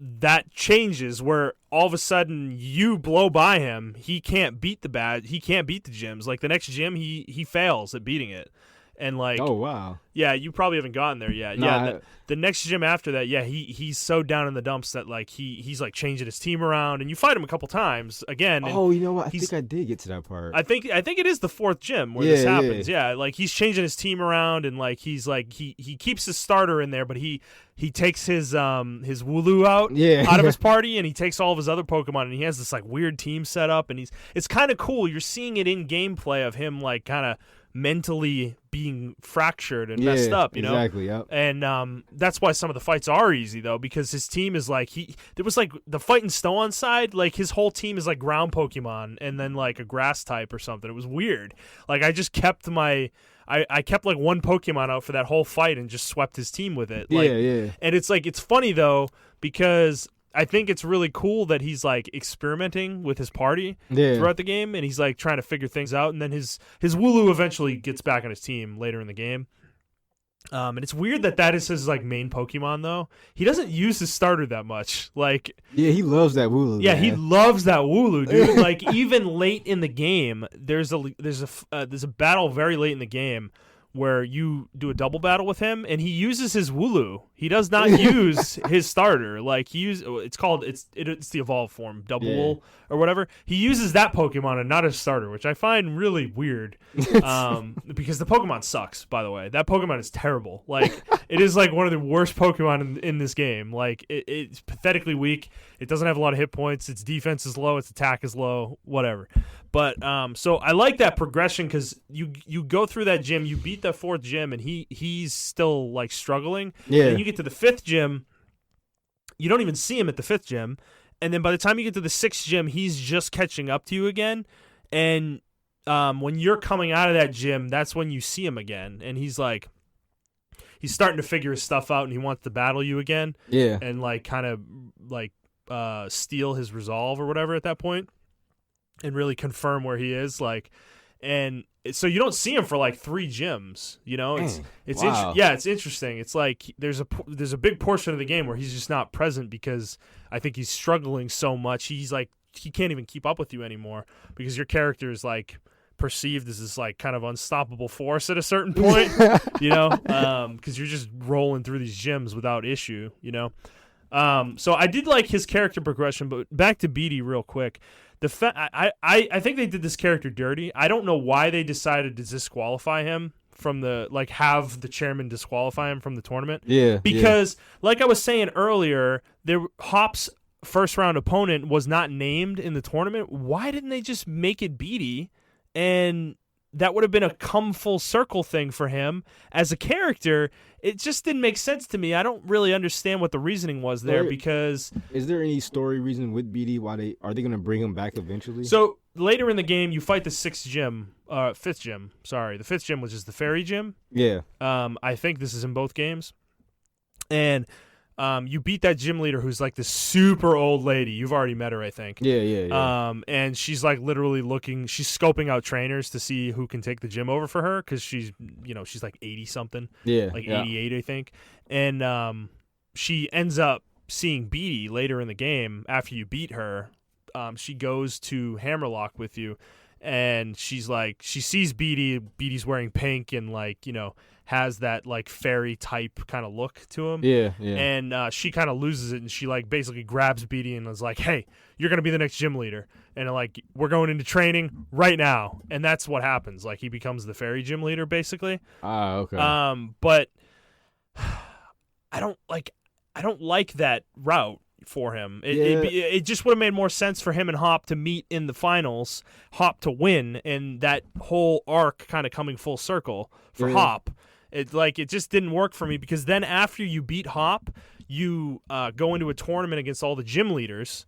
That changes where all of a sudden you blow by him. He can't beat the badge. He can't beat the gyms. Like the next gym, he fails at beating it. And like, oh wow, yeah, you probably haven't gotten there yet. Nah, yeah, the next gym after that, yeah, he's so down in the dumps that like he's like changing his team around, and you fight him a couple times again. Oh, you know what? I think I did get to that part. I think it is the fourth gym where this happens. Yeah, like he's changing his team around, and like he's like he keeps his starter in there, but he takes his Wooloo out of his party, and he takes all of his other Pokemon, and he has this like weird team set up, and it's kind of cool. You're seeing it in gameplay of him like kind of mentally being fractured and messed up, you know? Exactly, yep. And that's why some of the fights are easy, though, because his team is like, there was like the fight in Snow side, like his whole team is like ground Pokemon and then like a grass type or something. It was weird. Like I just kept I kept like one Pokemon out for that whole fight and just swept his team with it. Like, yeah. And it's like, it's funny though, because I think it's really cool that he's like experimenting with his party throughout the game, and he's like trying to figure things out. And then his Wooloo eventually gets back on his team later in the game. And it's weird that is his like main Pokemon though. He doesn't use his starter that much. Like, yeah, he loves that Wooloo. Yeah, man. he loves that Wooloo, dude. Like even late in the game, there's a battle very late in the game where you do a double battle with him, and he uses his Wooloo. He does not use his starter. Like it's the evolved form, Double Wool or whatever. He uses that Pokemon and not his starter, which I find really weird. Because the Pokemon sucks. By the way, that Pokemon is terrible. Like it is like one of the worst Pokemon in this game. Like it's pathetically weak. It doesn't have a lot of hit points. Its defense is low. Its attack is low. Whatever. But so I like that progression because you go through that gym, you beat that fourth gym, and he's still like struggling. Yeah. And you get to the fifth gym, you don't even see him at the fifth gym, and then by the time you get to the sixth gym, he's just catching up to you again. And when you're coming out of that gym, that's when you see him again, and he's starting to figure his stuff out, and he wants to battle you again. Yeah. And like kind of like steal his resolve or whatever at that point. And really confirm where he is, like, and so you don't see him for like 3 gyms, you know. It's wow. It's interesting. It's like there's a big portion of the game where he's just not present because I think he's struggling so much. He's like he can't even keep up with you anymore because your character is like perceived as this like kind of unstoppable force at a certain point, you know, because you're just rolling through these gyms without issue, you know. So I did like his character progression, but back to BD real quick. I think they did this character dirty. I don't know why they decided to disqualify him from have the chairman disqualify him from the tournament. Yeah. Because like I was saying earlier, Hop's first round opponent was not named in the tournament. Why didn't they just make it BD? And that would have been a come full circle thing for him as a character. It just didn't make sense to me. I don't really understand what the reasoning was there because... Is there any story reason with BD why are they going to bring him back eventually? So later in the game, you fight the fifth gym. The fifth gym, which is the fairy gym. Yeah. I think this is in both games. And you beat that gym leader who's like this super old lady. You've already met her, I think. Yeah. And she's like literally she's scoping out trainers to see who can take the gym over for her because she's like 80 something. Yeah. Like 88, I think. And she ends up seeing Beatty later in the game after you beat her. She goes to Hammerlock with you, and she's like, she sees Beatty. Beatty's wearing pink and like, you know, has that like fairy type kind of look to him. Yeah. And she kind of loses it, and she like basically grabs Beatty and is like, "Hey, you're gonna be the next gym leader." And like, we're going into training right now, and that's what happens. Like, he becomes the fairy gym leader basically. Ah, okay. But I don't like that route for him. It just would have made more sense for him and Hop to meet in the finals, Hop to win, and that whole arc kind of coming full circle for Hop. It just didn't work for me, because then after you beat Hop, you go into a tournament against all the gym leaders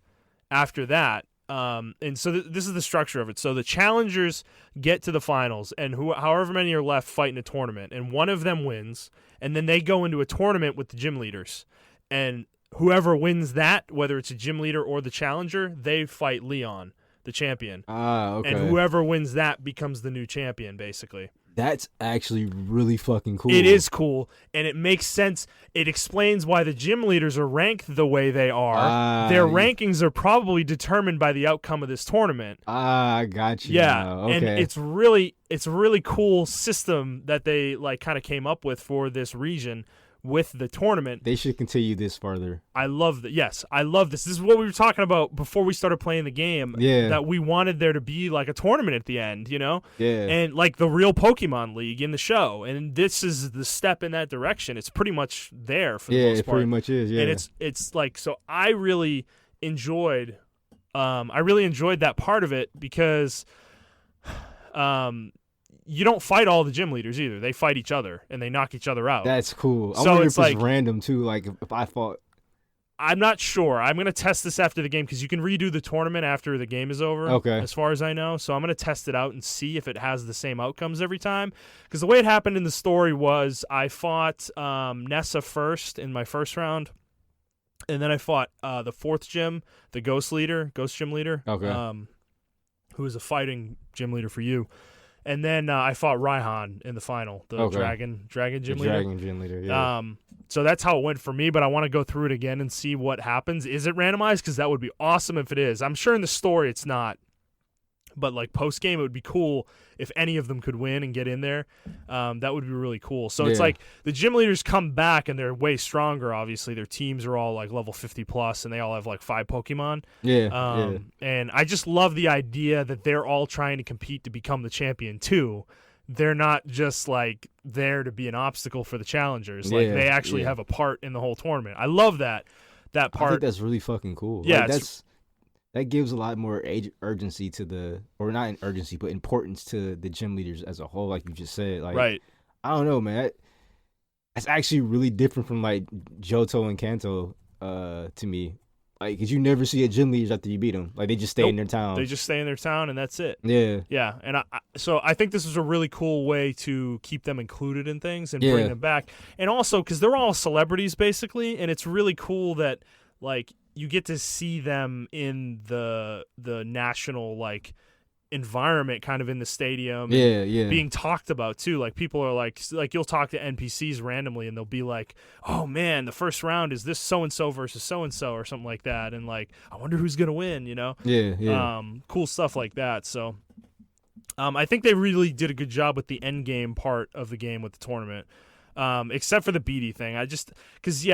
after that. And so this is the structure of it. So the challengers get to the finals, and however many are left fight in a tournament, and one of them wins, and then they go into a tournament with the gym leaders, and whoever wins that, whether it's a gym leader or the challenger, they fight Leon, the champion. Ah, okay. And whoever wins that becomes the new champion, basically. That's actually really fucking cool. It is cool, and it makes sense. It explains why the gym leaders are ranked the way they are. Their rankings are probably determined by the outcome of this tournament. I got you. Yeah, now. Okay. and it's a really cool system that they like kind of came up with for this region with the tournament. They should continue this further. I love that. Yes, I love this. This is what we were talking about before we started playing the game. Yeah. That we wanted there to be like a tournament at the end, you know? Yeah. And like the real Pokemon League in the show. And this is the step in that direction. It's pretty much there for the most part. Yeah, it pretty much is, yeah. And it's like, so I really enjoyed that part of it, because you don't fight all the gym leaders either. They fight each other, and they knock each other out. That's cool. So I wonder if it's like, random too. Like if I fought, I'm not sure. I'm gonna test this after the game, because you can redo the tournament after the game is over. Okay. As far as I know, so I'm gonna test it out and see if it has the same outcomes every time. Because the way it happened in the story was I fought Nessa first in my first round, and then I fought the fourth gym, the ghost gym leader. Okay. Who is a fighting gym leader for you. And then I fought Raihan in the final, the dragon gym leader. Dragon gym leader, yeah. So that's how it went for me, but I want to go through it again and see what happens. Is it randomized? Because that would be awesome if it is. I'm sure in the story it's not. But like post-game, it would be cool if any of them could win and get in there. That would be really cool. So it's like the gym leaders come back, and they're way stronger, obviously. Their teams are all like level 50+, and they all have like 5 Pokemon. Yeah. And I just love the idea that they're all trying to compete to become the champion too. They're not just like there to be an obstacle for the challengers. Like they actually have a part in the whole tournament. I love that part. I think that's really fucking cool. Yeah, like, that gives a lot more urgency to or not an urgency, but importance to the gym leaders as a whole, like you just said. Like, right. I don't know, man. That's actually really different from like Johto and Kanto to me. Like, because you never see a gym leaders after you beat them. Like, they just stay in their town. They just stay in their town, and that's it. Yeah. Yeah, and so I think this is a really cool way to keep them included in things and bring them back. And also, because they're all celebrities, basically, and it's really cool that, like, you get to see them in the national, like, environment kind of in the stadium. Being talked about, too. Like, people are like, you'll talk to NPCs randomly, and they'll be like, oh, man, the first round is this so-and-so versus so-and-so or something like that. And, like, I wonder who's going to win, you know? Yeah. Cool stuff like that. So I think they really did a good job with the end game part of the game with the tournament. Except for the Beatty thing. Because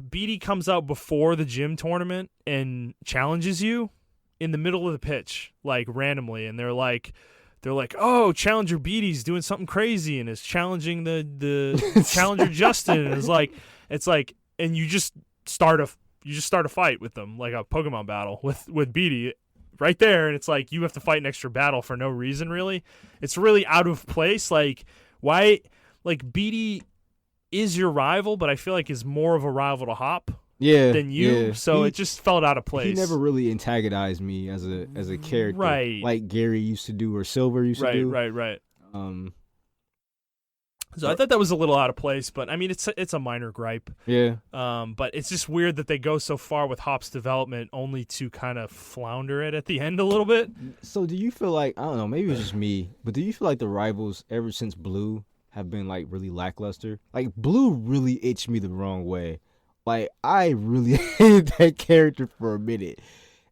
Beatty comes out before the gym tournament and challenges you in the middle of the pitch, like randomly, and they're like, oh, Challenger Beatty's doing something crazy and is challenging the Challenger Justin, and it's like, and you just start a fight with them, like a Pokemon battle with Beatty right there, and it's like you have to fight an extra battle for no reason, really. It's really out of place. Like, why? Like, Beatty is your rival, but I feel like is more of a rival to Hop than you. So it just felt out of place. He never really antagonized me as a character, right? Like Gary used to do, or Silver used to do. Right. So I thought that was a little out of place, but I mean, it's a minor gripe. Yeah. But it's just weird that they go so far with Hop's development only to kind of flounder it at the end a little bit. So do you feel like, I don't know, maybe it's just me, but do you feel like the rivals ever since Blue have been like really lackluster? Like, Blue really itched me the wrong way like I really hated that character for a minute,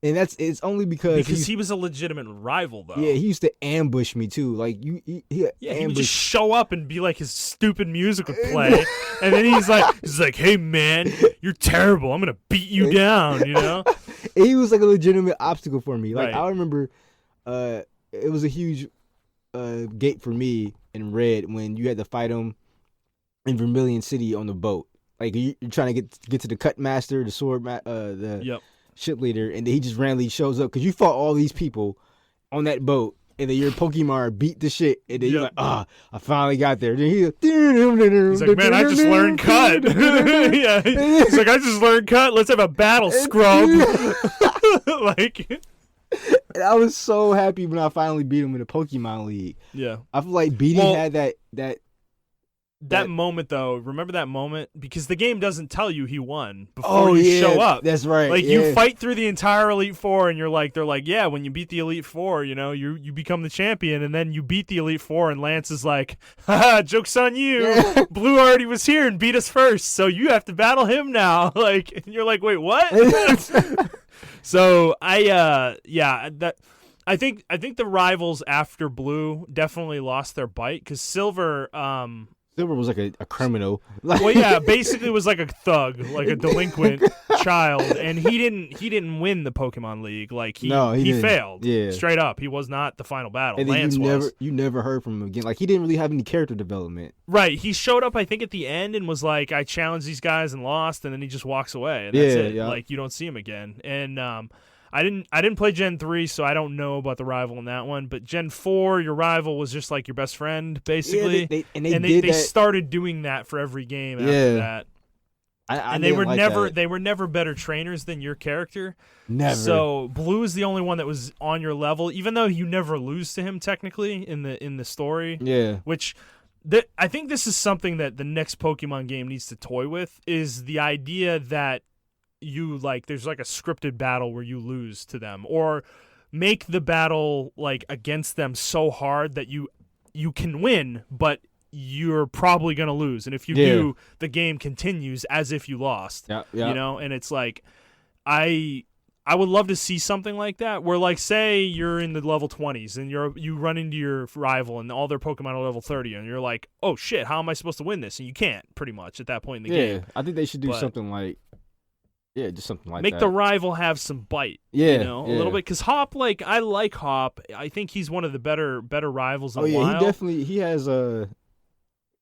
and it's only because he was a legitimate rival though. Yeah, he used to ambush me too. Like he would just show up and be like his stupid music would play, and then he's like, "Hey man, you're terrible. I'm gonna beat you down." You know, he was like a legitimate obstacle for me. Like right. I remember, it was a huge gate for me in Red when you had to fight him in Vermilion City on the boat. Like you're trying to get to the cut master, the sword, the ship leader, and then he just randomly shows up because you fought all these people on that boat, and then your Pokemon beat the shit, and then you're like, I finally got there. Then he's like, man, I just learned cut. Yeah, he's like, I just learned cut. Let's have a battle, scrub. Like, and I was so happy when I finally beat him in the Pokemon League. Yeah, I feel like beating had that moment though. Remember that moment because the game doesn't tell you he won before you show up. That's right. Like you fight through the entire Elite Four, and they're like, yeah, when you beat the Elite Four, you know, you become the champion, and then you beat the Elite Four, and Lance is like, haha, joke's on you. Blue already was here and beat us first, so you have to battle him now. Like, and you're like, wait, what? So I think the rivals after Blue definitely lost their bite because Silver was like a criminal. Well, yeah, basically was like a thug, like a delinquent child, and he didn't win the Pokemon League. Like he failed. Yeah, straight up, he was not the final battle. And Lance you never heard from him again. Like he didn't really have any character development. Right, he showed up I think at the end and was like, I challenged these guys and lost, and then he just walks away, and that's it. Yeah. Like you don't see him again, and I didn't play Gen 3, so I don't know about the rival in that one. But Gen 4, your rival was just like your best friend, basically. Yeah, they started doing that for every game after that. And they were never better trainers than your character. Never. So Blue is the only one that was on your level, even though you never lose to him technically in the story. Yeah. Which I think this is something that the next Pokemon game needs to toy with, is the idea that there's like a scripted battle where you lose to them, or make the battle like against them so hard that you can win, but you're probably gonna lose, and if you do, the game continues as if you lost. Yeah. You know, and it's like I would love to see something like that, where like say you're in the level 20s and you run into your rival and all their Pokemon are level 30, and you're like, oh shit, how am I supposed to win this? And you can't pretty much at that point in the game. Yeah, I think they should do something like. Yeah, just something like that. Make the rival have some bite. Yeah, you know, a little bit. Because Hop, I like Hop. I think he's one of the better rivals in a while. He has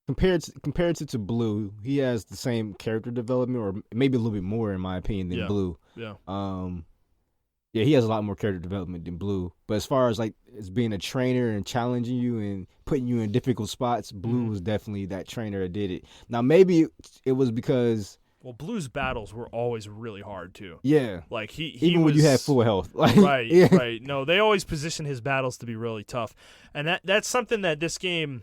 compared to Blue, he has the same character development, or maybe a little bit more, in my opinion, than Blue. Yeah. Yeah, he has a lot more character development than Blue. But as far as as being a trainer and challenging you and putting you in difficult spots, Blue was definitely that trainer that did it. Now maybe it was because. Well, Blue's battles were always really hard too. Yeah, like he even when you had full health. Right, right. No, they always position his battles to be really tough, and that's something that this game.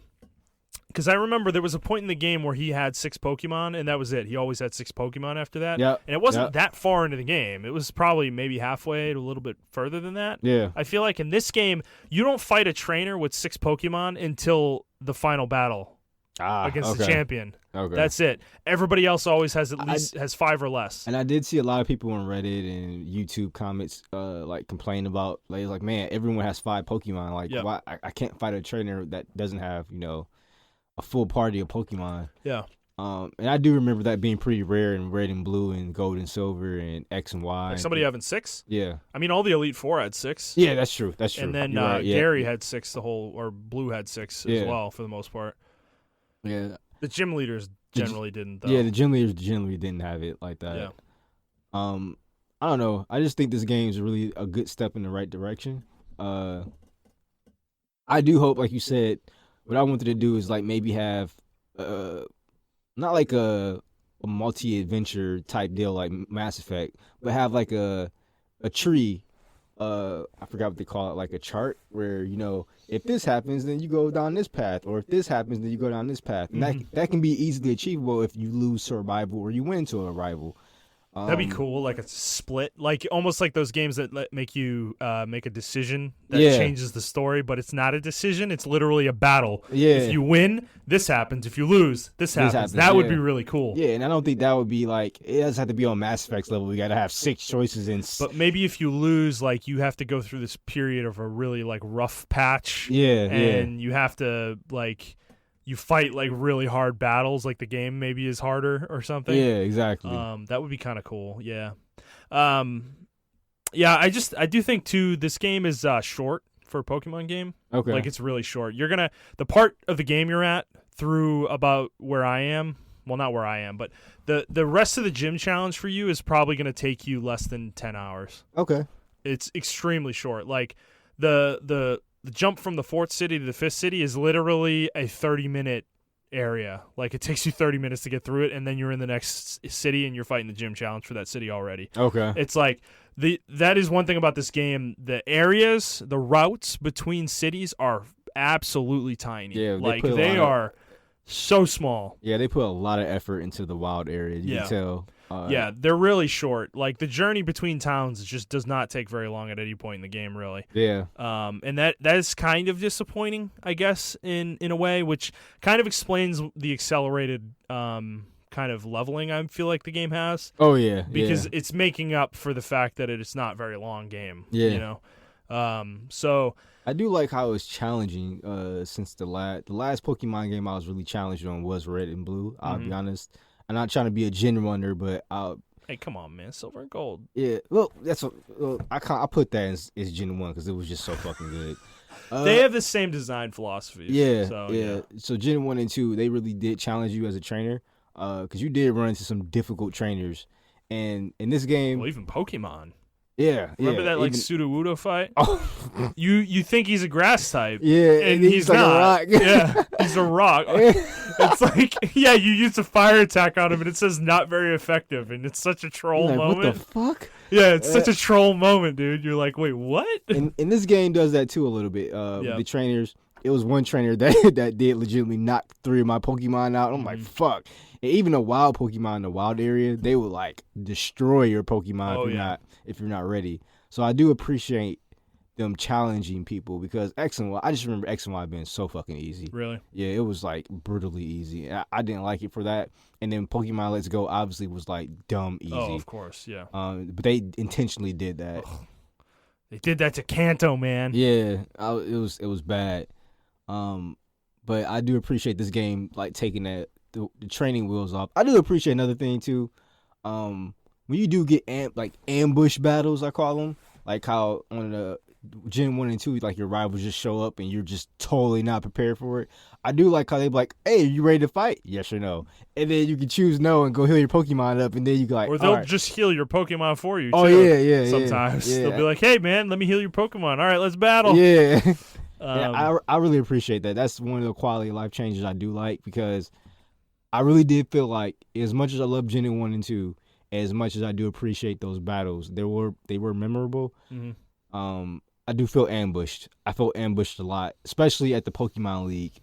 Because I remember there was a point in the game where he had 6 Pokemon, and that was it. He always had 6 Pokemon after that. Yeah, and it wasn't that far into the game. It was probably maybe halfway to a little bit further than that. Yeah, I feel like in this game you don't fight a trainer with 6 Pokemon until the final battle. Against the champion. Okay. That's it. Everybody else always has has 5 or less. And I did see a lot of people on Reddit and YouTube comments complain about like man, everyone has 5 Pokemon. Like why I can't fight a trainer that doesn't have, a full party of Pokemon. Yeah. And I do remember that being pretty rare in Red and Blue and Gold and Silver and X and Y. Like somebody having 6? Yeah. I mean, all the Elite Four had 6. Yeah, that's true. And then Gary had 6 or Blue had 6 as well for the most part. Yeah, the gym leaders generally didn't, though. Yeah, the gym leaders generally didn't have it like that. Yeah. I don't know. I just think this game is really a good step in the right direction. I do hope, like you said, what I wanted to do is maybe have not like a multi-adventure type deal like Mass Effect, but have like a tree. I forgot what they call it, like a chart where, if this happens, then you go down this path, or if this happens, then you go down this path. And that can be easily achievable if you lose to a rival or you win to a rival. That'd be cool, like a split, like almost like those games that make you make a decision that changes the story, but it's not a decision; it's literally a battle. Yeah. If you win, this happens. If you lose, this happens. That would be really cool. Yeah, and I don't think that would be like it doesn't have to be on Mass Effect's level. We got to have 6 choices in. But maybe if you lose, like you have to go through this period of a really like rough patch. Yeah, and you have to like. You fight like really hard battles, like the game maybe is harder or something. Yeah, exactly. That would be kind of cool. Yeah. Yeah. I do think too. This game is short for a Pokemon game. Okay. Like it's really short. The part of the game you're at through about where I am. Well, not where I am, but the rest of the gym challenge for you is probably gonna take you less than 10 hours. Okay. It's extremely short. Like the jump from the 4th city to the 5th city is literally a 30-minute area. Like it takes you 30 minutes to get through it, and then you're in the next city and you're fighting the gym challenge for that city already. Okay. It's like that is one thing about this game. The areas, the routes between cities are absolutely tiny. Yeah, they are so small. Yeah, they put a lot of effort into the wild area. You can tell. Yeah, they're really short. Like the journey between towns just does not take very long at any point in the game, really. Yeah. And that is kind of disappointing, I guess, in a way, which kind of explains the accelerated kind of leveling I feel like the game has. Oh yeah, because it's making up for the fact that it's not a very long game. Yeah. You know. So I do like how it's challenging. Since the last Pokemon game I was really challenged on was Red and Blue. I'll be honest. I'm not trying to be a Gen 1er, but hey, come on, man, Silver and Gold. Yeah, well, that's what I put that as Gen 1 because it was just so fucking good. They have the same design philosophies. Yeah. So Gen 1 and 2, they really did challenge you as a trainer, because you did run into some difficult trainers, and in this game, well, even Pokemon. Yeah, remember that like Sudowoodo fight? Oh. you think he's a grass type? Yeah, and he's like not. A rock. Yeah, he's a rock. It's like you use a fire attack on him, and it says not very effective, and it's such a troll moment. What the fuck? Yeah, it's such a troll moment, dude. You're like, wait, what? And this game does that too a little bit. The trainers. It was one trainer that did legitimately knock 3 of my Pokemon out. I'm like, fuck. And even a wild Pokemon in the wild area, they would like destroy your Pokemon if you're not ready. So I do appreciate them challenging people because X and Y. I just remember X and Y being so fucking easy. Really? Yeah, it was like brutally easy. I didn't like it for that. And then Pokemon Let's Go obviously was like dumb easy. Oh, of course, yeah. But they intentionally did that. Ugh. They did that to Kanto, man. Yeah, it was bad. But I do appreciate this game like taking the training wheels off. I do appreciate another thing too. When you do get ambush battles, I call them, like how on the Gen 1 and 2, like your rivals just show up and you're just totally not prepared for it. I do like how they be like, hey, you ready to fight? Yes or no. And then you can choose no and go heal your Pokemon up, and then you go like, or they'll just heal your Pokemon for you. Oh too. yeah. Sometimes they'll be like, hey man, let me heal your Pokemon. All right, let's battle. Yeah. I really appreciate that. That's one of the quality of life changes I do like, because I really did feel like as much as I love Gen 1 and 2, as much as I do appreciate those battles, they were memorable. Mm-hmm. I do feel ambushed. I felt ambushed a lot, especially at the Pokemon League.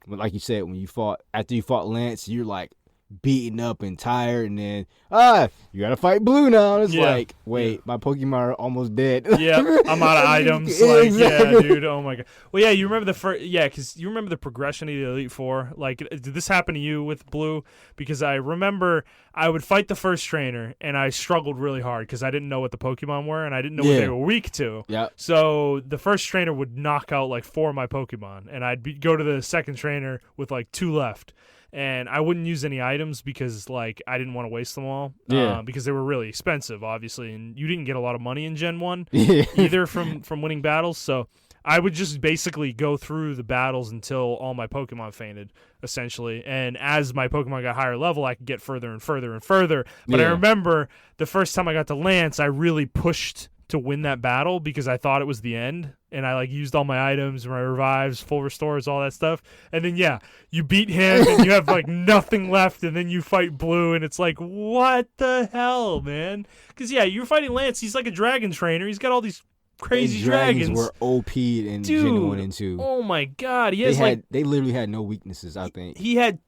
Like you said, after you fought Lance, you're like beaten up and tired, and then you gotta fight Blue now. It's like, wait, my Pokemon are almost dead. Yeah, I'm out of items. Like, exactly. Yeah, dude. Oh my god. Well, yeah, you remember because you remember the progression of the Elite Four. Like, did this happen to you with Blue? Because I remember I would fight the first trainer, and I struggled really hard because I didn't know what the Pokemon were, and I didn't know what they were weak to. Yeah. So the first trainer would knock out like 4 of my Pokemon, and I'd go to the second trainer with like 2 left. And I wouldn't use any items because, like, I didn't want to waste them all. Because they were really expensive, obviously, and you didn't get a lot of money in Gen 1 either from winning battles. So I would just basically go through the battles until all my Pokemon fainted, essentially. And as my Pokemon got higher level, I could get further and further and further. But I remember the first time I got to Lance, I really pushed to win that battle because I thought it was the end, and I like used all my items, my revives, full restores, all that stuff. And then you beat him and you have like nothing left, and then you fight Blue, and it's like, what the hell, man? Because you're fighting Lance. He's like a dragon trainer. He's got all these crazy dragons were OP'd in Gen 1 and 2. Oh my god, They literally had no weaknesses. I think he had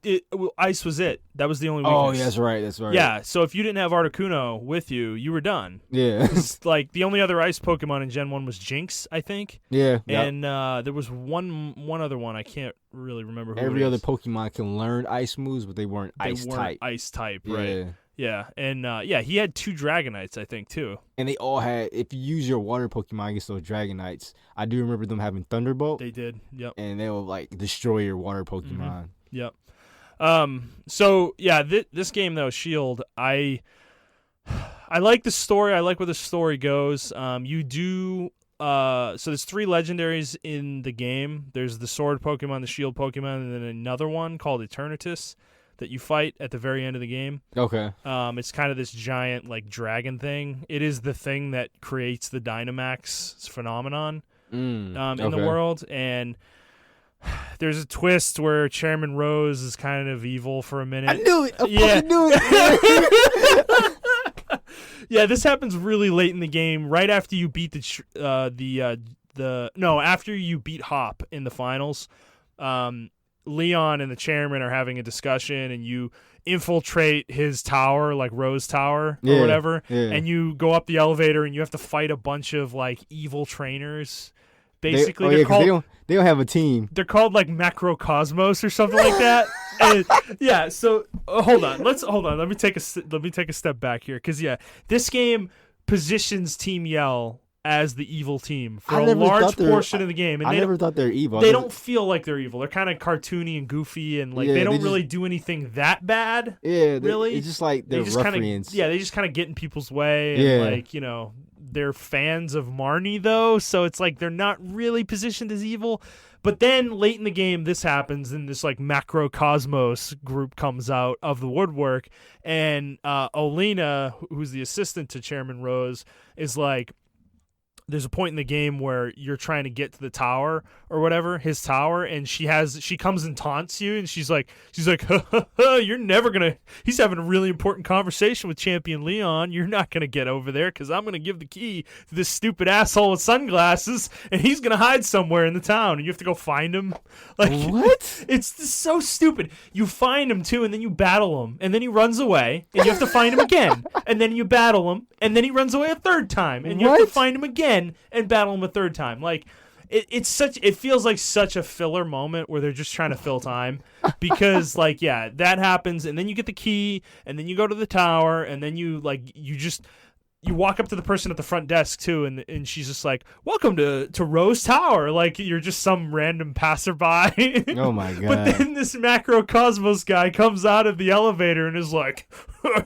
ice was it. That was the only weakness. Oh, yeah, that's right. Yeah, so if you didn't have Articuno with you, you were done. Yeah. Like the only other ice Pokemon in Gen 1 was Jinx, I think. Yeah. And there was one other one. I can't really remember who Every it other is. Pokemon can learn ice moves, but they weren't ice type. Ice type, right? Yeah, and he had 2 Dragonites, I think, too. And they all had, if you use your water Pokemon against those Dragonites, I do remember them having Thunderbolt. They did, yep. And they will like destroy your water Pokemon. Yep. So yeah, this game though, Shield, I like the story. I like where the story goes. You do. So there's 3 legendaries in the game. There's the Sword Pokemon, the Shield Pokemon, and then another one called Eternatus that you fight at the very end of the game. Okay. It's kind of this giant like dragon thing. It is the thing that creates the Dynamax phenomenon in the world. And there's a twist where Chairman Rose is kind of evil for a minute. I knew it. I knew it. Yeah, this happens really late in the game, right after you beat after you beat Hop in the finals. Leon and the chairman are having a discussion, and you infiltrate his tower, like Rose Tower or whatever, and you go up the elevator, and you have to fight a bunch of like evil trainers. Basically, they don't have a team. They're called like Macrocosmos or something like that. And yeah, so hold on. Let me take a step back here, because this game positions Team Yell as the evil team for a large portion of the game. And I never thought they're evil. They don't feel like they're evil. They're kind of cartoony and goofy, and like they don't really do anything that bad. Yeah, really. It's just like they're ruffians. They just kind of get in people's way. And like, they're fans of Marnie though, so it's like they're not really positioned as evil. But then late in the game, this happens, and this like Macrocosmos group comes out of the woodwork, and Olena, who's the assistant to Chairman Rose, is like, there's a point in the game where you're trying to get to the tower or whatever, his tower, and she comes and taunts you, and she's like, you're never gonna. He's having a really important conversation with Champion Leon. You're not gonna get over there because I'm gonna give the key to this stupid asshole with sunglasses, and he's gonna hide somewhere in the town, and you have to go find him. Like, what? It's so stupid. You find him too, and then you battle him, and then he runs away, and you have to find him again, and then you battle him, and then he runs away a third time, and you have to find him again and battle him a third time. Like, it feels like such a filler moment where they're just trying to fill time, because like that happens, and then you get the key, and then you go to the tower, and then you walk up to the person at the front desk too, and she's just like, welcome to Rose Tower, like you're just some random passerby. Oh my god. But then this Macrocosmos guy comes out of the elevator and is like,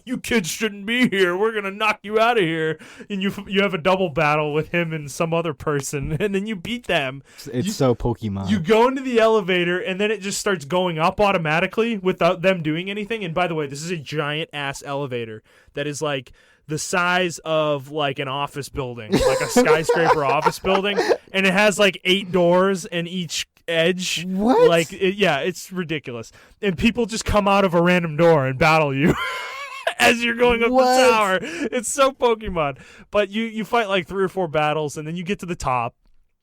you kids shouldn't be here, we're gonna knock you out of here, and you have a double battle with him and some other person, and then you beat them. It's so Pokemon. You go into the elevator, and then it just starts going up automatically without them doing anything. And by the way, this is a giant ass elevator that is like the size of like an office building, like a skyscraper office building, and it has like 8 doors in each edge. What? Like, it's ridiculous. And people just come out of a random door and battle you as you're going up the tower. It's so Pokemon. But you fight like 3 or 4 battles, and then you get to the top.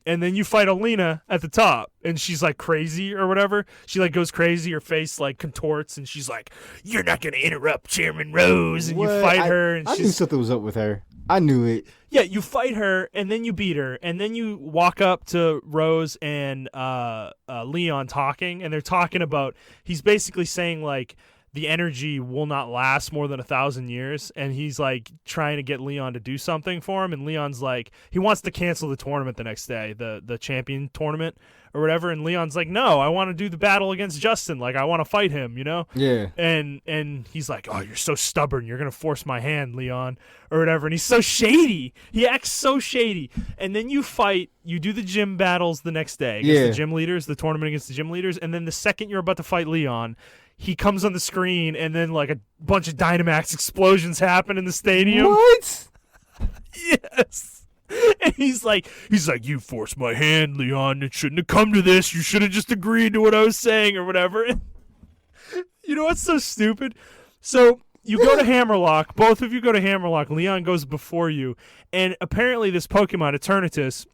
And then you fight Olena at the top, and she's like crazy or whatever. She like goes crazy, her face like contorts, and she's like, "You're not gonna interrupt Chairman Rose." And you fight her, and I knew something was up with her. I knew it. Yeah, you fight her, and then you beat her, and then you walk up to Rose and Leon talking, and they're talking about. He's basically saying like, the energy will not last more than 1,000 years, and he's like trying to get Leon to do something for him, and Leon's like, he wants to cancel the tournament the next day, the champion tournament or whatever, and Leon's like, no, I want to do the battle against Justin, like I want to fight him, Yeah. And he's like, oh, you're so stubborn, you're gonna force my hand, Leon, or whatever, and he's so shady, he acts so shady. And then you do the gym battles the next day against the gym leaders, the tournament against the gym leaders, and then the second you're about to fight Leon, he comes on the screen, and then like a bunch of Dynamax explosions happen in the stadium. What? Yes. And he's like, you forced my hand, Leon. It shouldn't have come to this. You should have just agreed to what I was saying or whatever. What's so stupid? So you go to Hammerlock. Both of you go to Hammerlock. Leon goes before you, and apparently this Pokemon Eternatus,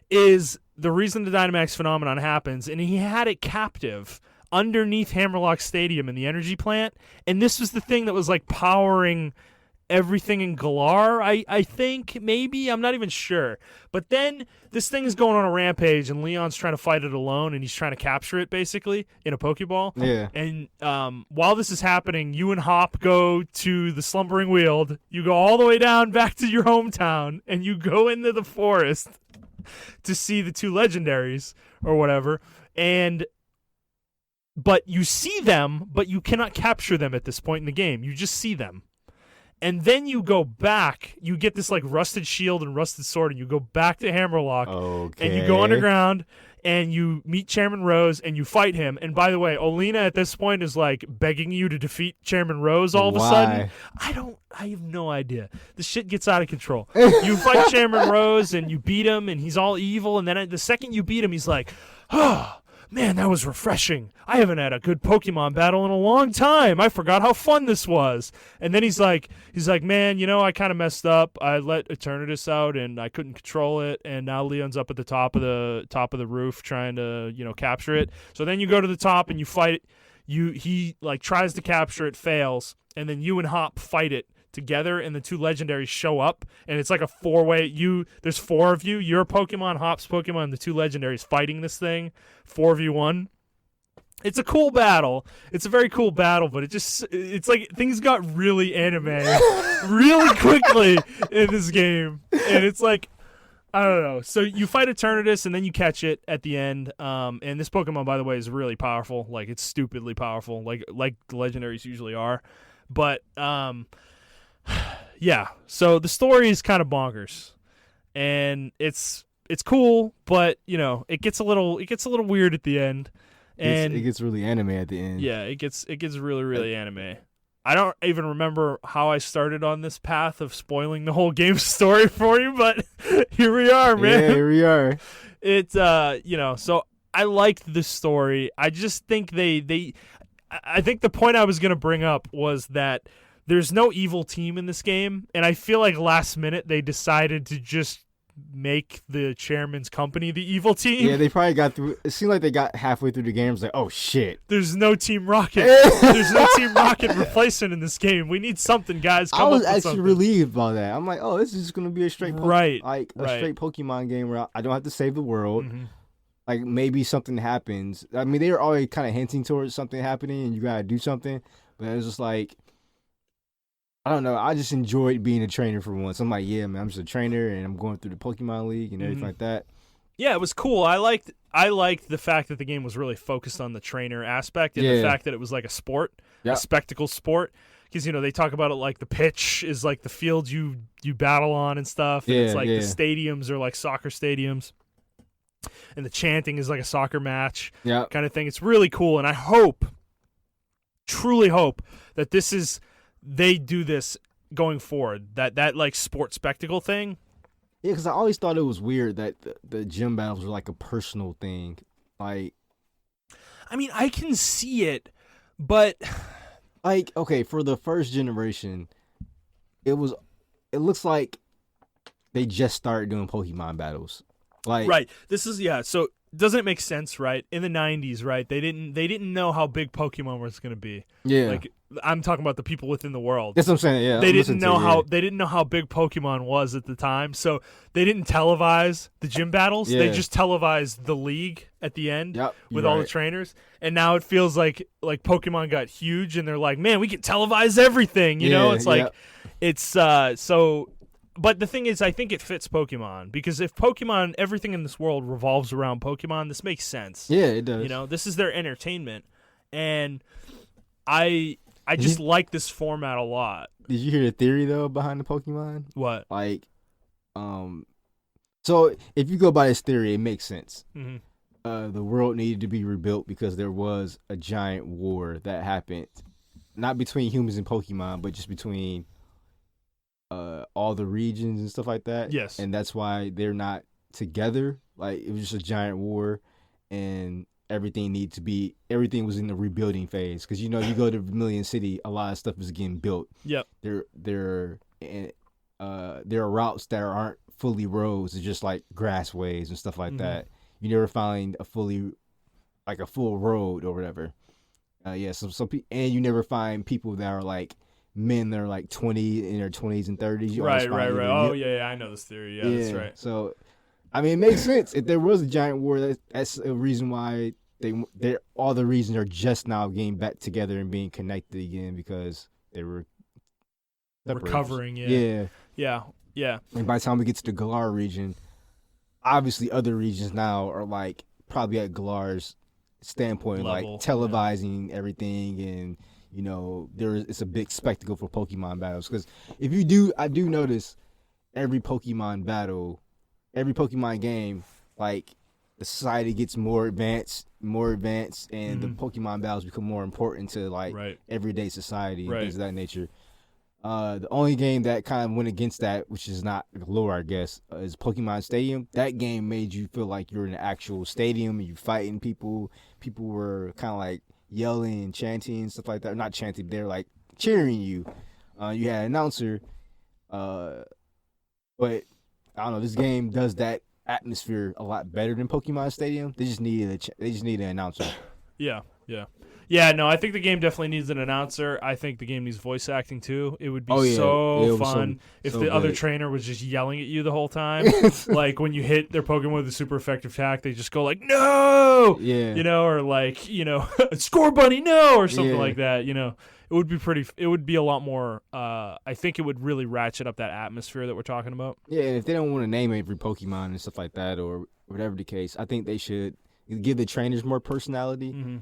is the reason the Dynamax phenomenon happens, and he had it captive underneath Hammerlock Stadium in the energy plant, and this was the thing that was like powering everything in Galar, I think, maybe. I'm not even sure. But then this thing is going on a rampage, and Leon's trying to fight it alone, and he's trying to capture it, basically, in a Pokeball. Yeah. And while this is happening, you and Hop go to the Slumbering Weald. You go all the way down back to your hometown, and you go into the forest to see the two legendaries, or whatever. But you see them, but you cannot capture them at this point in the game. You just see them. And then you go back, you get this like rusted shield and rusted sword, and you go back to Hammerlock, and you go underground, and you meet Chairman Rose, and you fight him. And by the way, Olina at this point is like begging you to defeat Chairman Rose all of a sudden. I have no idea. The shit gets out of control. You fight Chairman Rose, and you beat him, and he's all evil, and then the second you beat him, he's like, oh, man, that was refreshing. I haven't had a good Pokemon battle in a long time. I forgot how fun this was. And then he's like, man, I kind of messed up. I let Eternatus out, and I couldn't control it. And now Leon's up at the top of the roof trying to, capture it. So then you go to the top and you fight it. He like tries to capture it, fails, and then you and Hop fight it together, and the two legendaries show up, and it's like a four-way. There's four of you. Your Pokemon, Hop's Pokemon, and the two legendaries fighting this thing, 4v1. It's a cool battle. It's a very cool battle, but it's like things got really anime really quickly in this game, and it's like, I don't know. So you fight Eternatus, and then you catch it at the end. And this Pokemon, by the way, is really powerful. Like, it's stupidly powerful, like the legendaries usually are. But yeah, so the story is kind of bonkers, and it's cool, but it gets a little weird at the end, and it gets really anime at the end. Yeah, it gets really, really anime. I don't even remember how I started on this path of spoiling the whole game story for you, but here we are, man. Yeah, here we are. It's so I liked the story. I just think I think the point I was gonna bring up was that there's no evil team in this game, and I feel like last minute they decided to just make the chairman's company the evil team. Yeah, they probably got through. It seemed like they got halfway through the game. It was like, oh shit, there's no Team Rocket. There's no Team Rocket replacement in this game. We need something, guys. I was actually relieved by that. I'm like, oh, this is just gonna be a straight straight Pokemon game where I don't have to save the world. Mm-hmm. Like, maybe something happens. I mean, they were already kind of hinting towards something happening, and you gotta do something. But it was just like, I don't know. I just enjoyed being a trainer for once. I'm like, yeah, man, I'm just a trainer, and I'm going through the Pokemon League and everything like that. Yeah, it was cool. I liked the fact that the game was really focused on the trainer aspect, and the fact that it was like a sport, a spectacle sport. Because they talk about it like the pitch is like the field you battle on and stuff. And it's like the stadiums are like soccer stadiums, and the chanting is like a soccer match kind of thing. It's really cool, and I truly hope that they do this going forward, that like sports spectacle thing. Yeah, because I always thought it was weird that the gym battles were like a personal thing. Like, I mean, I can see it, but like, okay, for the first generation, it looks like they just started doing Pokemon battles. Like, right. This is so doesn't it make sense, right? In the 90s, right? They didn't know how big Pokemon was going to be. Yeah. Like, I'm talking about the people within the world. That's what I'm saying. Yeah. They didn't know how big Pokemon was at the time. So they didn't televise the gym battles. Yeah. They just televised the league at the end with all the trainers. And now it feels like Pokemon got huge, and they're like, man, we can televise everything. You know, it's like it's so. But the thing is, I think it fits Pokemon, because if Pokemon, everything in this world revolves around Pokemon, this makes sense. Yeah, it does. This is their entertainment, and I just like this format a lot. Did you hear the theory though behind the Pokemon? What? Like, so if you go by this theory, it makes sense. Mm-hmm. The world needed to be rebuilt because there was a giant war that happened, not between humans and Pokemon, but just between all the regions and stuff like that. Yes. And that's why they're not together. Like, it was just a giant war, and everything was in the rebuilding phase. Because, you go to Vermilion City, a lot of stuff is getting built. Yep. There are routes that aren't fully roads. It's just like grassways and stuff like that. You never find a full road or whatever. And you never find people that are like men that are like 20 in their 20s and 30s. Right. Oh, yeah, I know this theory. Yeah, that's right. So, I mean, it makes sense. If there was a giant war, that's a reason why all the reasons are just now getting back together and being connected again, because they were recovering. Yeah. And by the time we get to the Galar region, obviously other regions now are like probably at Galar's standpoint, level, like televising everything, and it's a big spectacle for Pokemon battles. Because I do notice every Pokemon game, like the society gets more advanced, and the Pokemon battles become more important to like everyday society and things of that nature. The only game that kind of went against that, which is not lore, I guess, is Pokemon Stadium. That game made you feel like you're in an actual stadium and you're fighting people. People were kind of like yelling and chanting and stuff like that. Not chanting, they're like cheering you. You had an announcer. But I don't know, this game does that atmosphere a lot better than Pokemon Stadium. They just needed an announcer. Yeah, no, I think the game definitely needs an announcer. I think the game needs voice acting too. It would be fun if the other trainer was just yelling at you the whole time. Like when you hit their Pokemon with a super effective attack, they just go like, no! Yeah. Or like, score bunny, no! Or something like that, It would be a lot more, I think it would really ratchet up that atmosphere that we're talking about. Yeah, and if they don't want to name every Pokemon and stuff like that, or whatever the case, I think they should give the trainers more personality.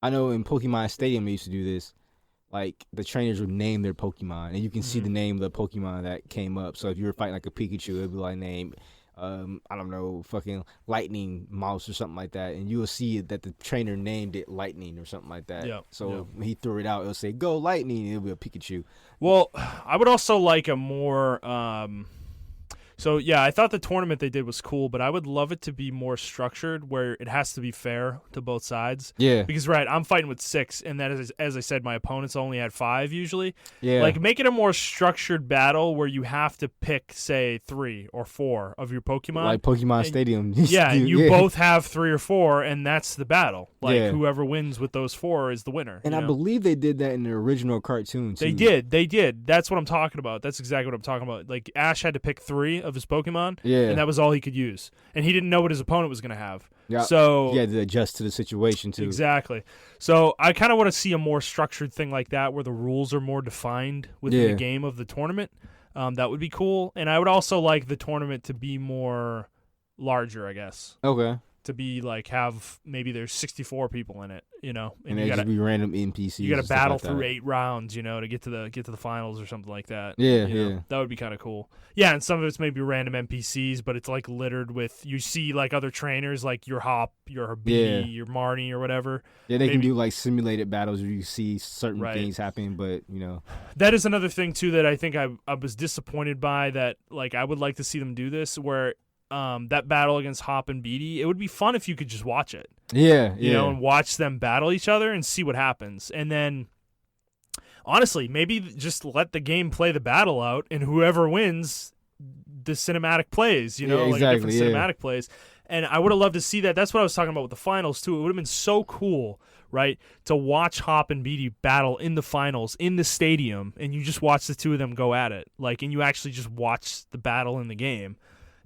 I know in Pokemon Stadium they used to do this. Like, the trainers would name their Pokemon, and you can see the name of the Pokemon that came up. So if you were fighting like a Pikachu, it would be like name, I don't know, fucking Lightning Mouse or something like that. And you will see that the trainer named it Lightning or something like that. When he threw it out, it'll say, go Lightning, and it'll be a Pikachu. Well, I would also like a more... So, yeah, I thought the tournament they did was cool, but I would love it to be more structured where it has to be fair to both sides. Yeah. Because, I'm fighting with 6, and that is, as I said, my opponents only had 5 usually. Yeah. Like, make it a more structured battle where you have to pick, say, 3 or 4 of your Pokemon. Like Pokemon Stadium. And you both have 3 or 4, and that's the battle. Like, whoever wins with those 4 is the winner. And I believe they did that in the original cartoon, too. They did. That's what I'm talking about. That's exactly what I'm talking about. Like, Ash had to pick 3 of his Pokemon, and that was all he could use. And he didn't know what his opponent was going to have. Yeah. So he had to adjust to the situation, too. Exactly. So I kind of want to see a more structured thing like that where the rules are more defined within the game of the tournament. That would be cool. And I would also like the tournament to be more larger, I guess. Okay. To be like maybe there's 64 people in it, and they just be random NPCs. You got to battle through 8 rounds, to get to the finals or something like that. Yeah. That would be kind of cool. Yeah, and some of it's maybe random NPCs, but it's like littered with you see like other trainers like your Hop, your Habibi, your Marnie or whatever. Yeah, they can do like simulated battles where you see certain things happening, but that is another thing too that I think I was disappointed by. That like I would like to see them do this where. That battle against Hop and Beatty, it would be fun if you could just watch it. Yeah. And watch them battle each other and see what happens. And then, honestly, maybe just let the game play the battle out, and whoever wins, the cinematic plays, like different cinematic plays. And I would have loved to see that. That's what I was talking about with the finals, too. It would have been so cool, right, to watch Hop and Beatty battle in the finals, in the stadium, and you just watch the two of them go at it. Like, and you actually just watch the battle in the game.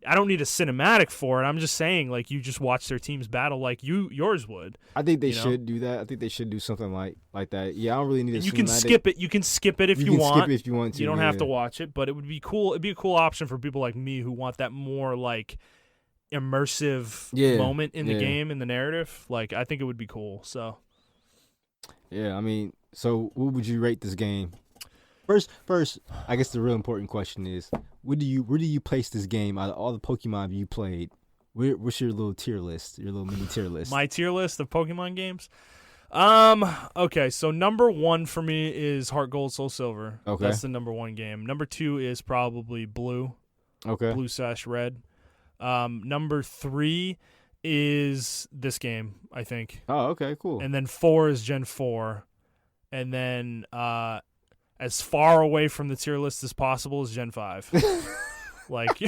I don't need a cinematic for it. I'm just saying, like, you just watch their teams battle like yours would. I think they should do that. I think they should do something like that. Yeah, I don't really need a cinematic. You can skip it. You can skip it if you want. Skip it if you want to. You don't have to watch it, but it would be cool. It'd be a cool option for people like me who want that more, like, immersive moment in the game, in the narrative. Like, I think it would be cool, so. Yeah, I mean, so what would you rate this game? First, I guess the real important question is, where do you place this game out of all the Pokemon you played? What's your little tier list? Your little mini tier list? My tier list of Pokemon games? Okay, so number 1 for me is Heart Gold, Soul Silver. Okay. That's the number 1 game. Number 2 is probably Blue. Okay. Blue/Red. Number 3 is this game, I think. Oh, okay, cool. And then 4 is Gen 4. And then as far away from the tier list as possible is Gen 5. Like,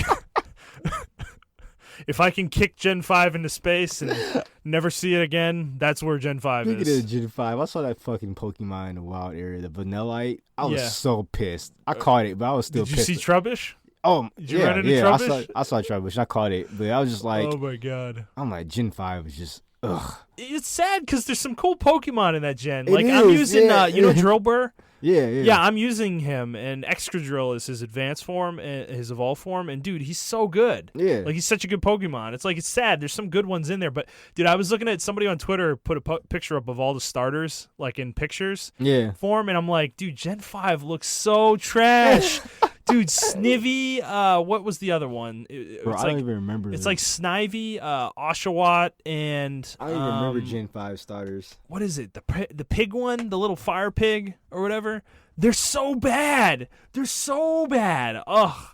if I can kick Gen 5 into space and never see it again, that's where Gen 5 Speaking is. of Gen 5, I saw that fucking Pokemon in the wild area, the Vanillite. I was Yeah. so pissed. I caught it, but I was still Did pissed. you see Trubbish? Oh, Did you yeah, run into yeah. Trubbish? I saw Trubbish. I caught it, but I was just like, oh my god. I'm like, Gen 5 is just, ugh. It's sad because there's some cool Pokemon in that gen. It Like, I'm is, using, yeah. you know Drillbur? Yeah. Yeah, I'm using him, and Excadrill is his advanced form, and his evolved form, and dude, he's so good. Yeah. Like, he's such a good Pokemon. It's like, it's sad. There's some good ones in there, but dude, I was looking at somebody on Twitter put a picture up of all the starters, like in pictures Yeah. form, and I'm like, dude, Gen 5 looks so trash. Dude, Snivy, what was the other one? Bro, I don't even remember. It's like Snivy, Oshawott, and I don't even remember Gen 5 starters. what is it? The pig one, the little fire pig or whatever. They're so bad. They're so bad. Ugh,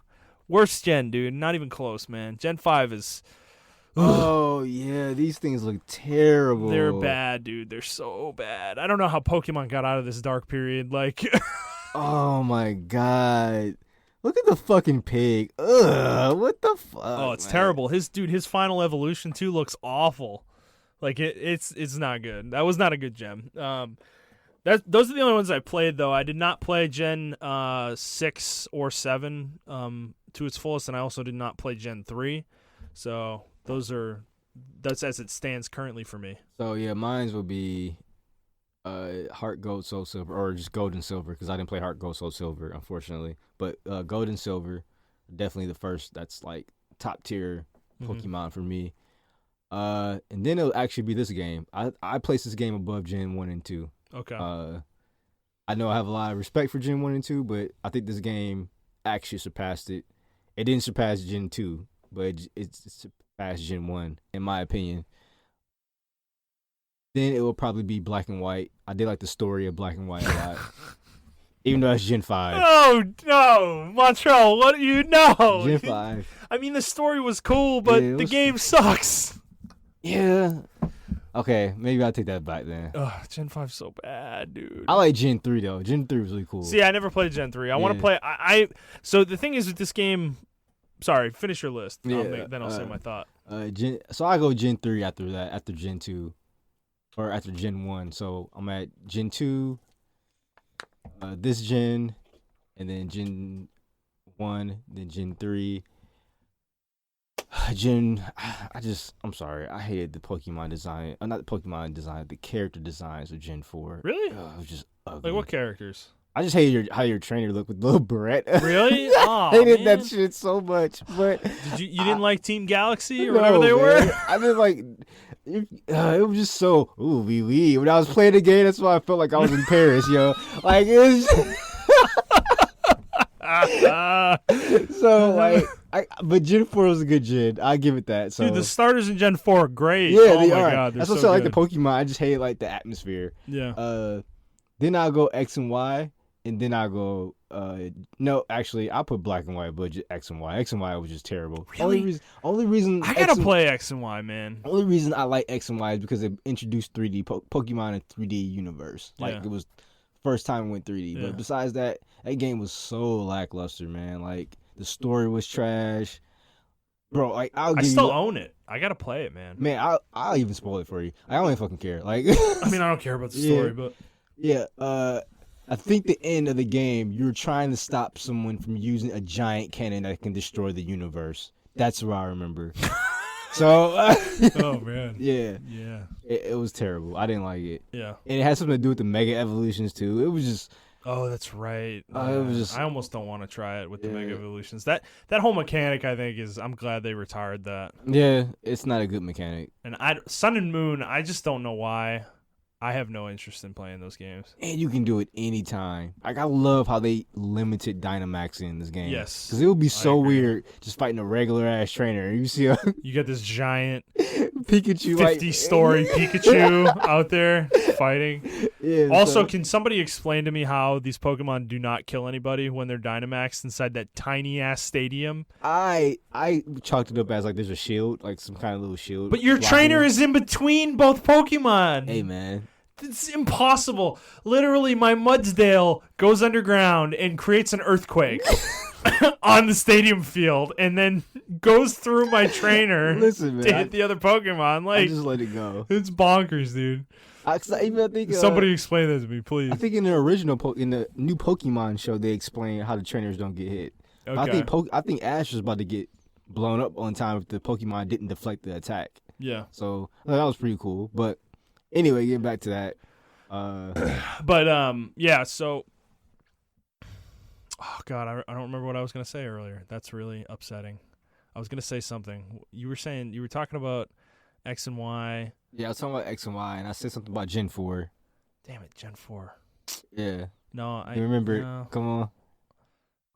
worst gen, dude. Not even close, man. Gen 5 is. Oh yeah, these things look terrible. They're bad, dude. They're so bad. I don't know how Pokemon got out of this dark period. Like, Oh my god. Look at the fucking pig. Ugh, what the fuck? oh, it's man? terrible. His final evolution too looks awful. Like it's not good. That was not a good gem. Those are the only ones I played though. I did not play Gen 6 or 7 to its fullest, and I also did not play Gen 3. So that's as it stands currently for me. So yeah, mine will be Heart Gold Soul Silver, or just Gold and Silver, because I didn't play Heart Gold Soul Silver, unfortunately. But Gold and Silver, definitely the first. That's like top tier Pokemon for me. And then it'll actually be this game. I place this game above Gen 1 and 2. Okay. I know I have a lot of respect for Gen 1 and 2, but I think this game actually surpassed it. It didn't surpass Gen 2, but it surpassed Gen 1, in my opinion. Then it will probably be Black and White. I did like the story of Black and White a lot. Even though it's Gen 5. Oh, no. Montrell, what do you know? Gen 5. I mean, the story was cool, but Yeah, the game sucks. Yeah. Okay, maybe I'll take that back then. Ugh, Gen 5's so bad, dude. I like Gen 3, though. Gen 3 was really cool. See, I never played Gen 3. I want to play... So the thing is with this game... Sorry, finish your list. Yeah, Then I'll say my thought. So I go Gen 3 after that, after Gen 2. Or after Gen 1. So I'm at Gen 2, this Gen, and then Gen 1, then Gen 3. I'm sorry. I hated the Pokemon design. Not the Pokemon design, the character designs of Gen 4. Really? It was just ugly. Like, what characters? I just hated how your trainer looked with little Brett. Really? Oh, hated man. that shit so much. But You didn't like Team Galaxy or no, whatever they man. were? I didn't like... it was just so wee wee. When I was playing the game, that's why I felt like I was in Paris, yo. Like, it was... So, like... but Gen 4 was a good gen. I give it that. So. Dude, the starters in Gen 4 are great. Yeah, oh they my are. God, they're That's so also like good. the Pokemon. I just hate like the atmosphere. Yeah. Then I'll go X and Y, and then I'll go. No, actually, I'll put Black and White, but X and Y. X and Y was just terrible. Really? Only reason I gotta play X and Y, man. Only reason I like X and Y is because it introduced 3D Pokemon in 3D universe. Like Yeah. it was first time it went 3D. Yeah. But besides that, that game was so lackluster, man. Like the story was trash. Bro, like I still own it. I gotta play it, man. Man, I'll even spoil it for you. I don't even fucking care. Like, I mean, I don't care about the story, but yeah. I think the end of the game, you're trying to stop someone from using a giant cannon that can destroy the universe. That's what I remember. So, oh man, yeah, it was terrible. I didn't like it. Yeah, and it had something to do with the mega evolutions too. It was just. Oh, that's right. It was just. I almost don't want to try it with the mega evolutions. That whole mechanic, I think, is. I'm glad they retired that. Yeah, it's not a good mechanic. And Sun and Moon, I just don't know why. I have no interest in playing those games. And you can do it anytime. Like, I love how they limited Dynamax in this game. Yes. Because it would be so weird just fighting a regular-ass trainer. You see you got this giant Pikachu, 50-story Pikachu out there fighting. Yeah, also, can somebody explain to me how these Pokemon do not kill anybody when they're Dynamaxed inside that tiny-ass stadium? I chalked it up as, like, there's a shield, like some kind of little shield. But your trainer is in between both Pokemon. Hey, man. It's impossible. Literally, my Mudsdale goes underground and creates an earthquake on the stadium field and then goes through my trainer Listen, man, to hit the other Pokemon. Like, I just let it go. It's bonkers, dude. I think Somebody explain that to me, please. I think in the original, in the new Pokemon show, they explain how the trainers don't get hit. Okay. I think Ash was about to get blown up on time if the Pokemon didn't deflect the attack. Yeah. So that was pretty cool. But anyway, getting back to that. Yeah, so oh god, I don't remember what I was going to say earlier. That's really upsetting. I was going to say something. You were talking about X and Y. Yeah, I was talking about X and Y, and I said something about Gen 4. Damn it, Gen 4. Yeah. No, You remember it? Come on.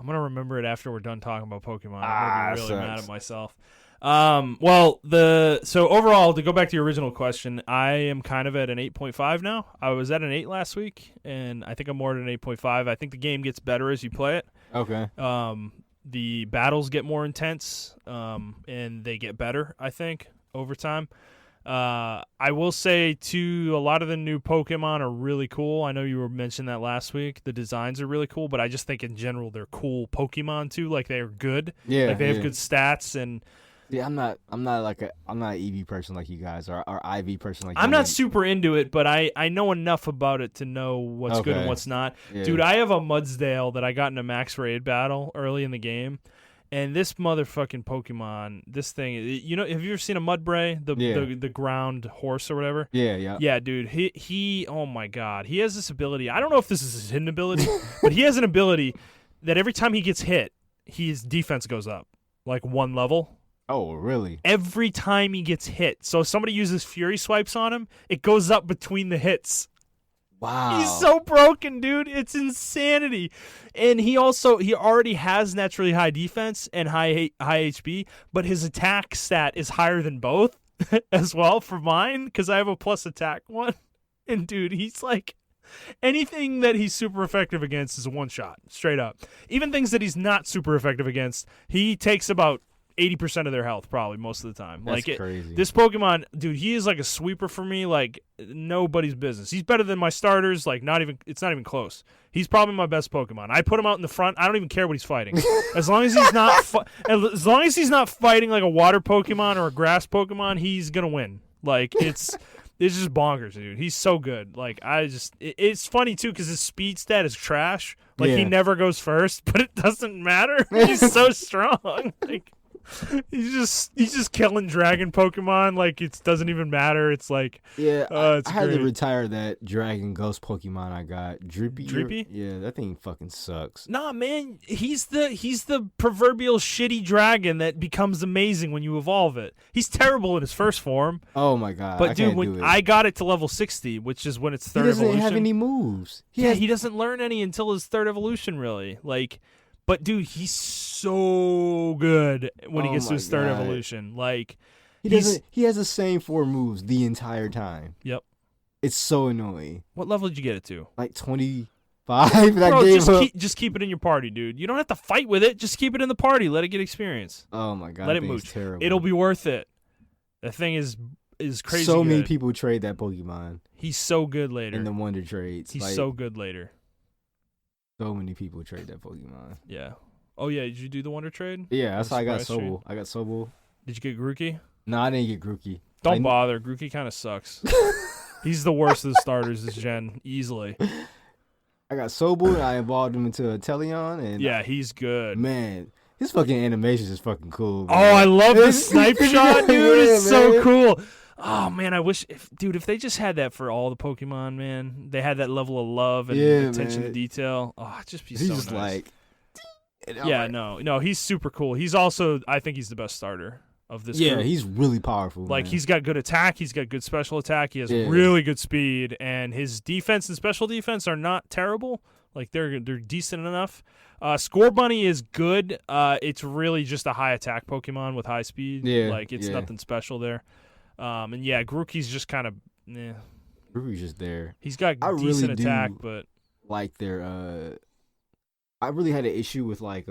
I'm going to remember it after we're done talking about Pokemon. I'm going to be really mad at myself. So overall, to go back to your original question, I am kind of at an 8.5 now. I was at an 8 last week, and I think I'm more at an 8.5. I think the game gets better as you play it. Okay. The battles get more intense, and they get better, I think, over time. I will say, too, a lot of the new Pokemon are really cool. I know you were mentioning that last week. The designs are really cool, but I just think in general they're cool Pokemon, too. Like, they're good. Yeah. Like, they have good stats, and yeah, I'm not an EV person like you guys, or IV person like you. I'm not super into it, but I know enough about it to know what's good and what's not. Yeah. Dude, I have a Mudsdale that I got in a max raid battle early in the game, and this motherfucking Pokemon, this thing, have you ever seen a Mudbray, the ground horse or whatever? Yeah. Yeah, dude, he oh my god, he has this ability. I don't know if this is his hidden ability, but he has an ability that every time he gets hit, his defense goes up like one level. Oh, really? Every time he gets hit. So if somebody uses Fury Swipes on him, it goes up between the hits. Wow. He's so broken, dude. It's insanity. And he already has naturally high defense and high HP, but his attack stat is higher than both as well for mine because I have a plus attack one. And, dude, he's like... anything that he's super effective against is a one-shot, straight up. Even things that he's not super effective against, he takes about 80% of their health probably most of the time. That's crazy. This Pokemon, dude, he is like a sweeper for me, like nobody's business. He's better than my starters, like it's not even close. He's probably my best Pokemon. I put him out in the front. I don't even care what he's fighting. As long as he's not fighting like a water Pokemon or a grass Pokemon, he's going to win. Like it's just bonkers, dude. He's so good. Like it's funny too cuz his speed stat is trash. Like he never goes first, but it doesn't matter. He's so strong. Like he's just killing dragon Pokemon like it doesn't even matter. It's like I had great. to retire that dragon ghost Pokemon I got. Drippy? Yeah, that thing fucking sucks. Nah, man, he's the proverbial shitty dragon that becomes amazing when you evolve it. He's terrible in his first form. Oh my god. But dude, when I got it to level 60, which is when it's third evolution. He doesn't have any moves. He doesn't learn any until his third evolution really. Like but dude, he's so good when he gets to his third evolution. Like he has the same 4 moves the entire time. Yep. It's so annoying. What level did you get it to? Like 25. Bro, just keep it in your party, dude. You don't have to fight with it. Just keep it in the party. Let it get experience. Oh my god. Let it mooch. Terrible. It'll be worth it. That thing is crazy. So good. many people trade that Pokemon. He's so good later. In the Wonder Trades. He's so good later. So many people trade that Pokemon. Yeah. Oh, yeah. Did you do the Wonder Trade? Yeah, that's how I got Sobel. Did you get Grookey? No, I didn't get Grookey. Don't bother. Grookey kind of sucks. He's the worst of the starters this gen, easily. I got Sobel, and I evolved him into a Teleon. And yeah, he's good. Man, his fucking animations is fucking cool. Man. Oh, I love the snipe shot, dude. It's so cool. Oh, man, I wish, if they just had that for all the Pokemon, man. They had that level of love and attention to detail. Oh, it'd just be so nice. Like... Yeah, no, he's super cool. He's also, I think he's the best starter. of this Yeah, group. he's really powerful. Like, man. he's got good attack, he's got good special attack, he has Yeah. really good speed, and his defense and special defense are not terrible. Like, they're decent enough. Score Bunny is good. It's really just a high attack Pokemon with high speed. Yeah, Like, it's nothing special there. And yeah, Grookey's just kind of, Ruby's just there. he's got I decent really attack, do but like their I really had an issue with like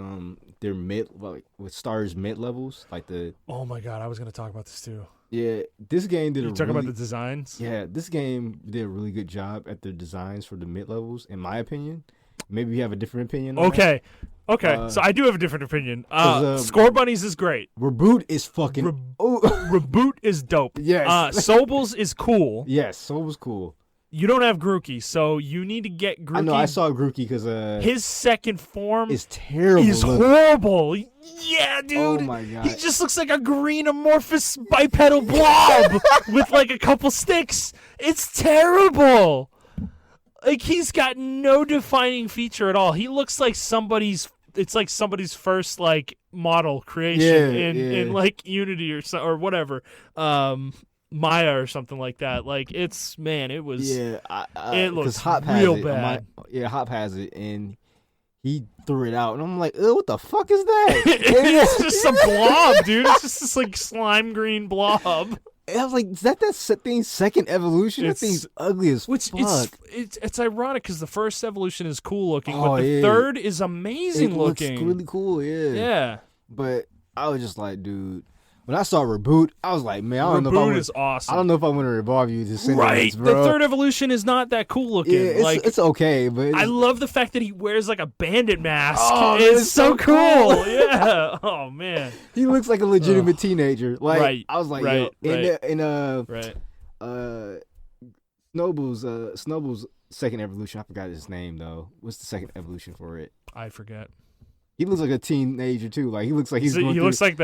their mid, like with Star's mid levels, like the. oh my god, I was gonna talk about this too. Yeah, this game did You a talk really, about the designs? Yeah, this game did a really good job at their designs for the mid levels, in my opinion. Maybe you have a different opinion. On Okay. So I do have a different opinion. Score Bunnies is great. Reboot is fucking. Reboot is dope. Yes. Sobels is cool. Yes, so was cool. You don't have Grookey, so you need to get Grookey. I know. I saw Grookey because his second form is terrible. is horrible. Yeah, dude. Oh my god. He just looks like a green amorphous bipedal blob with like a couple sticks. It's terrible. Like, he's got no defining feature at all. He looks like somebody's first like model creation in like Unity or whatever. Maya or something like that. Like, it was it looks Hop real has it. bad. Hop has it, and he threw it out, and I'm like, what the fuck is that? It's just a blob, dude. It's just this like slime green blob. And I was like, is that thing's second evolution? That thing's ugly as fuck. It's ironic because the first evolution is cool looking, Oh, but the yeah. third is amazing looking. Looks really cool, yeah. Yeah. But I was just like, dude, when I saw Reboot, I was like, man, I don't know if I Reboot would. is awesome. I don't know if I want to revolve you to Cinderella, Right. bro. The third evolution is not that cool looking. Yeah, it's okay, but I love the fact that he wears like a bandit mask. Oh, it's so cool. cool. Yeah. Oh man. he looks like a legitimate teenager. Like, Right, I was like, right, yo, Right. Snowball's second evolution. I forgot his name though. What's the second evolution for it? I forget. He looks like a teenager too. Like, he looks like he's. He going looks through... like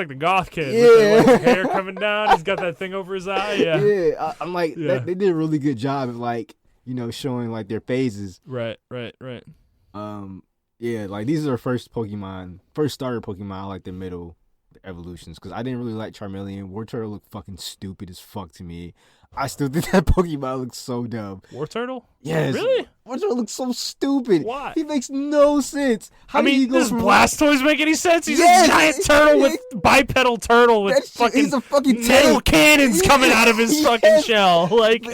the goth kid. Yeah. With the, like, hair coming down. He's got that thing over his eye. Yeah. Yeah, I'm like, Yeah. they did a really good job of like, showing like their phases. Right. Yeah, like these are their first starter Pokemon. I like the middle evolutions because I didn't really like Charmeleon. Wartortle looked fucking stupid as fuck to me. I still think that Pokemon looks so dumb. Wartortle? Yes. Really? Wartortle looks so stupid. Why? He makes no sense. How do you go does from Blastoise make any sense? He's Yes! a giant turtle with bipedal turtle with fucking he's a fucking metal tank. cannons coming out of his fucking Yes. shell. Like,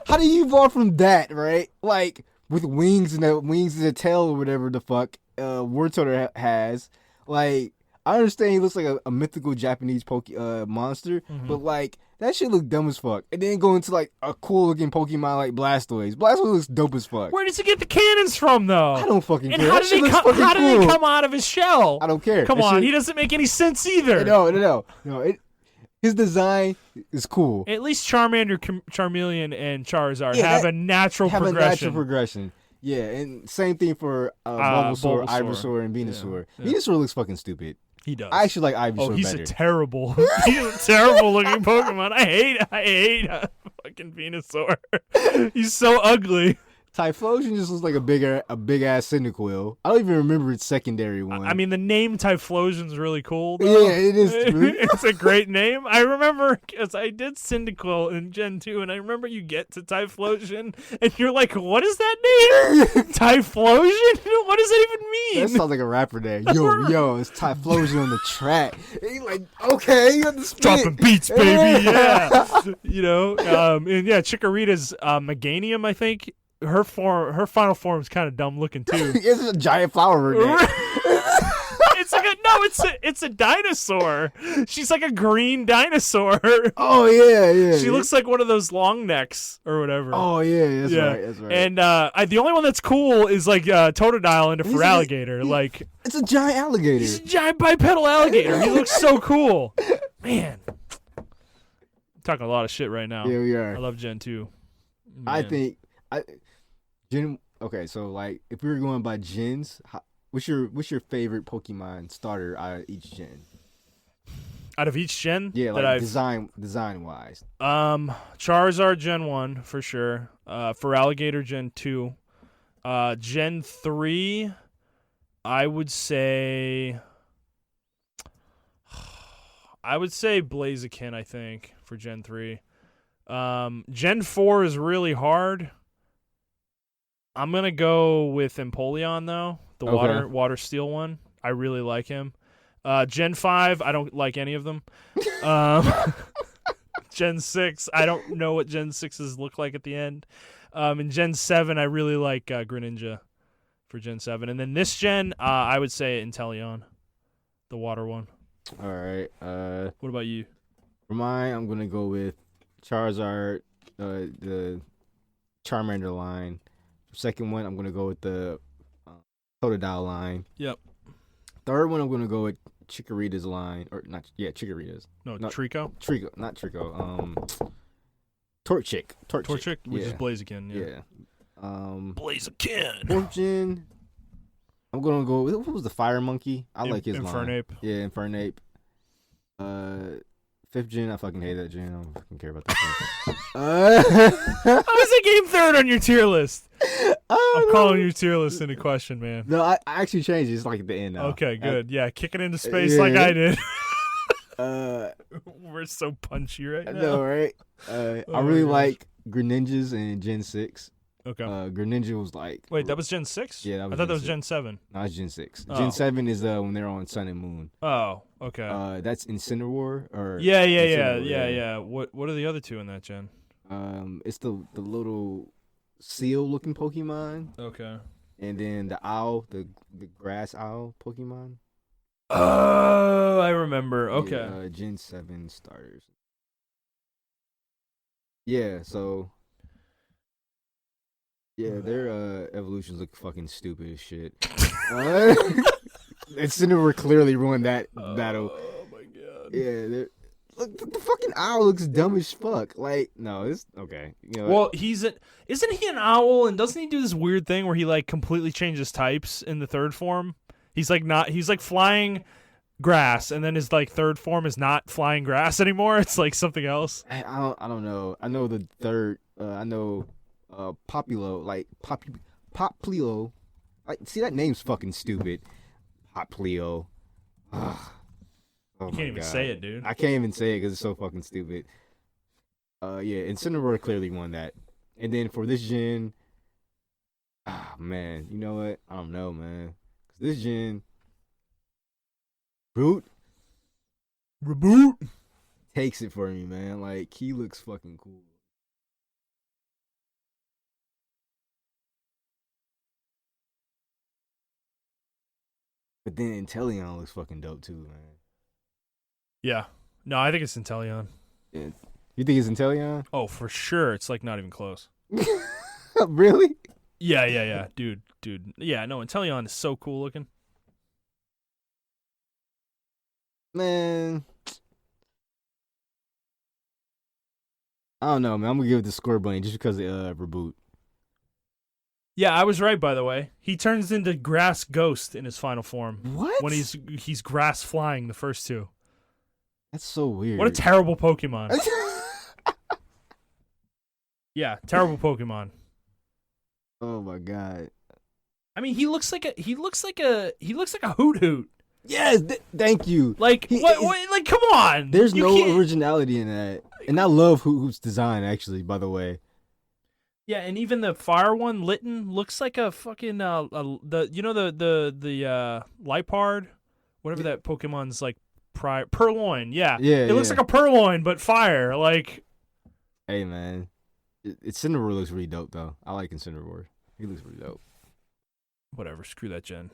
How do you evolve from that, right? Like with wings and a tail or whatever the fuck Wartortle has. Like, I understand he looks like a mythical Japanese monster, but like that shit look dumb as fuck. And then go into like a cool looking Pokemon like Blastoise. Blastoise looks dope as fuck. where does he get the cannons from, though? I don't fucking And care. how That did shit they looks fucking how did cool. they come out of his shell? I don't care. Come That on, shit- he doesn't make any sense either. No. His design is cool. At least Charmander, Charmeleon, and Charizard Yeah, have that- a natural Have progression. a natural progression. Yeah, and same thing for Bulbasaur, Bulbasaur. Ivysaur, and Venusaur. Yeah. Venusaur looks fucking stupid. He does. I actually like Ivysaur Oh, he's better. a terrible looking Pokemon. I hate fucking Venusaur. He's so ugly. Typhlosion just looks like a big ass Cyndaquil. I don't even remember its secondary one. I mean, the name Typhlosion's really cool, though. yeah, it is. It's a great name. I remember because I did Cyndaquil in Gen 2, and I remember you get to Typhlosion, and you're like, what is that name? Typhlosion? What does that even mean? That sounds like a rapper there. Yo, it's Typhlosion on the track. And he's like, okay, you understand. Dropping beats, baby. Yeah. And yeah, Chikorita's Meganium, I think. Her final form is kind of dumb looking too. It's a giant flower again. It's a dinosaur. She's like a green dinosaur. Oh yeah. She looks like one of those long necks or whatever. Oh yeah, that's right. And the only one that's cool is like Totodile into He's Feraligatr. Like, it's a giant alligator. he's a giant bipedal alligator. He looks so cool. Man, I'm talking a lot of shit right now. Yeah, we are. I love Gen 2. I Man. think Gen. Okay, so like if we were going by gens, what's your favorite Pokemon starter out of each gen? Out of each gen, Yeah, that like I've design wise. Charizard Gen 1 for sure. Feraligatr Gen 2. Gen 3, I would say I would say Blaziken, I think, for Gen 3. Gen 4 is really hard. I'm going to go with Empoleon, though, the water steel one. I really like him. Gen 5, I don't like any of them. Gen 6, I don't know what Gen 6s look like at the end. And Gen 7, I really like Greninja for Gen 7. And then this gen, I would say Inteleon, the water one. All right. What about you? For mine, I'm going to go with Charizard, the Charmander line. For second one, I'm going to go with the Totodile line. Yep. Third one, I'm going to go with Chikorita's line. Or not, yeah, Chikorita's. No, Trico? Trico, not Trico. Torchic. Torchic, which is Blaziken. Yeah. Blaziken. Fourth gen, I'm gonna go. What was the fire monkey? I like his Infernape. line. Yeah, Infernape. Fifth gen, I fucking hate that gen. I don't fucking care about that. How is it game third on your tier list? I'm calling your tier list into question, man. No, I actually changed it. It's like at the end now. Okay, good. Yeah, kick it into space like I did. We're We're so punchy right now. I know, right? I really like Greninjas in Gen 6. Okay. Greninja was like... Wait, that was Gen 6? Yeah, that was I thought that was 6. Gen 7. No, it's Gen 6. Oh. Gen 7 is when they're on Sun and Moon. Oh, okay. That's Incineroar or... Yeah. What are the other two in that gen? It's the little seal-looking Pokemon. Okay. And then the owl, the grass owl Pokemon. Oh, I remember. Okay. Yeah, Gen 7 starters. Yeah, so... Yeah, their evolutions look fucking stupid as shit. Incineroar clearly ruined that battle. Oh my god. Yeah, look, the fucking owl looks dumb as fuck. Like, no, it's okay. You know, Well, isn't he an owl? And doesn't he do this weird thing where he like completely changes types in the third form? He's like flying grass, and then his like third form is not flying grass anymore. It's like something else. I don't know. I know the third. I know Populo, like Poplio. Like, see, that name's fucking stupid. Poplio. Oh, you can't even say it, dude. I can't even say it because it's so fucking stupid. Yeah, Incineroar clearly won that. And then for this gen, man, you know what? I don't know, man. Because this gen, Reboot takes it for me, man. Like, he looks fucking cool. But then Inteleon looks fucking dope too, man. Yeah. No, I think it's Inteleon. Yeah. You think it's Inteleon? Oh, for sure. It's like not even close. Really? Yeah. Dude. Yeah, no, Inteleon is so cool looking. Man. I don't know, man. I'm gonna give it to Score Bunny just because of reboot. Yeah, I was right, by the way. He turns into Grass Ghost in his final form. What? When he's grass flying the first two. That's so weird. What a terrible Pokemon. Yeah, terrible Pokemon. Oh my god. I mean, he looks like a Hoot Hoot. Yes, thank you. Like what? Like, come on. There's no originality in that, and I love Hoot's design. Actually, by the way. Yeah, and even the fire one, Litten, looks like a fucking the Lipard, whatever that Pokemon's like Purloin. Yeah, it looks like a Purloin but fire. Like, hey man, Incineroar looks really dope though. I like Incineroar. He looks really dope. Whatever, screw that gen.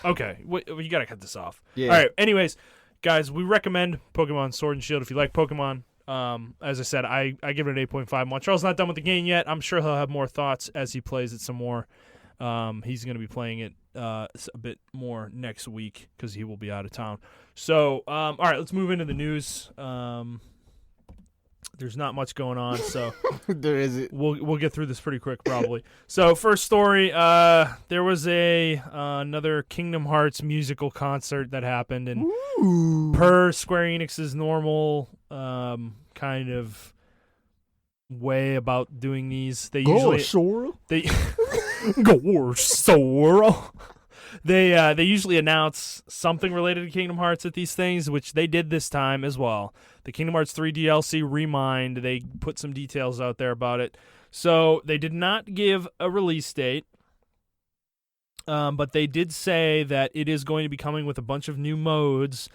Okay, you gotta cut this off. Yeah. All right. Anyways, guys, we recommend Pokemon Sword and Shield if you like Pokemon. As I said, I give it an 8.5. Montrell's not done with the game yet. I'm sure he'll have more thoughts as he plays it some more. He's going to be playing it a bit more next week because he will be out of town. So, all right, let's move into the news. There's not much going on, so there isn't. We'll get through this pretty quick, probably. So, first story: there was another Kingdom Hearts musical concert that happened, and per Square Enix's normal kind of way about doing these, they usually Sora. Go Sora. They usually announce something related to Kingdom Hearts at these things, which they did this time as well. The Kingdom Hearts 3 DLC Remind, they put some details out there about it. So they did not give a release date, but they did say that it is going to be coming with a bunch of new modes.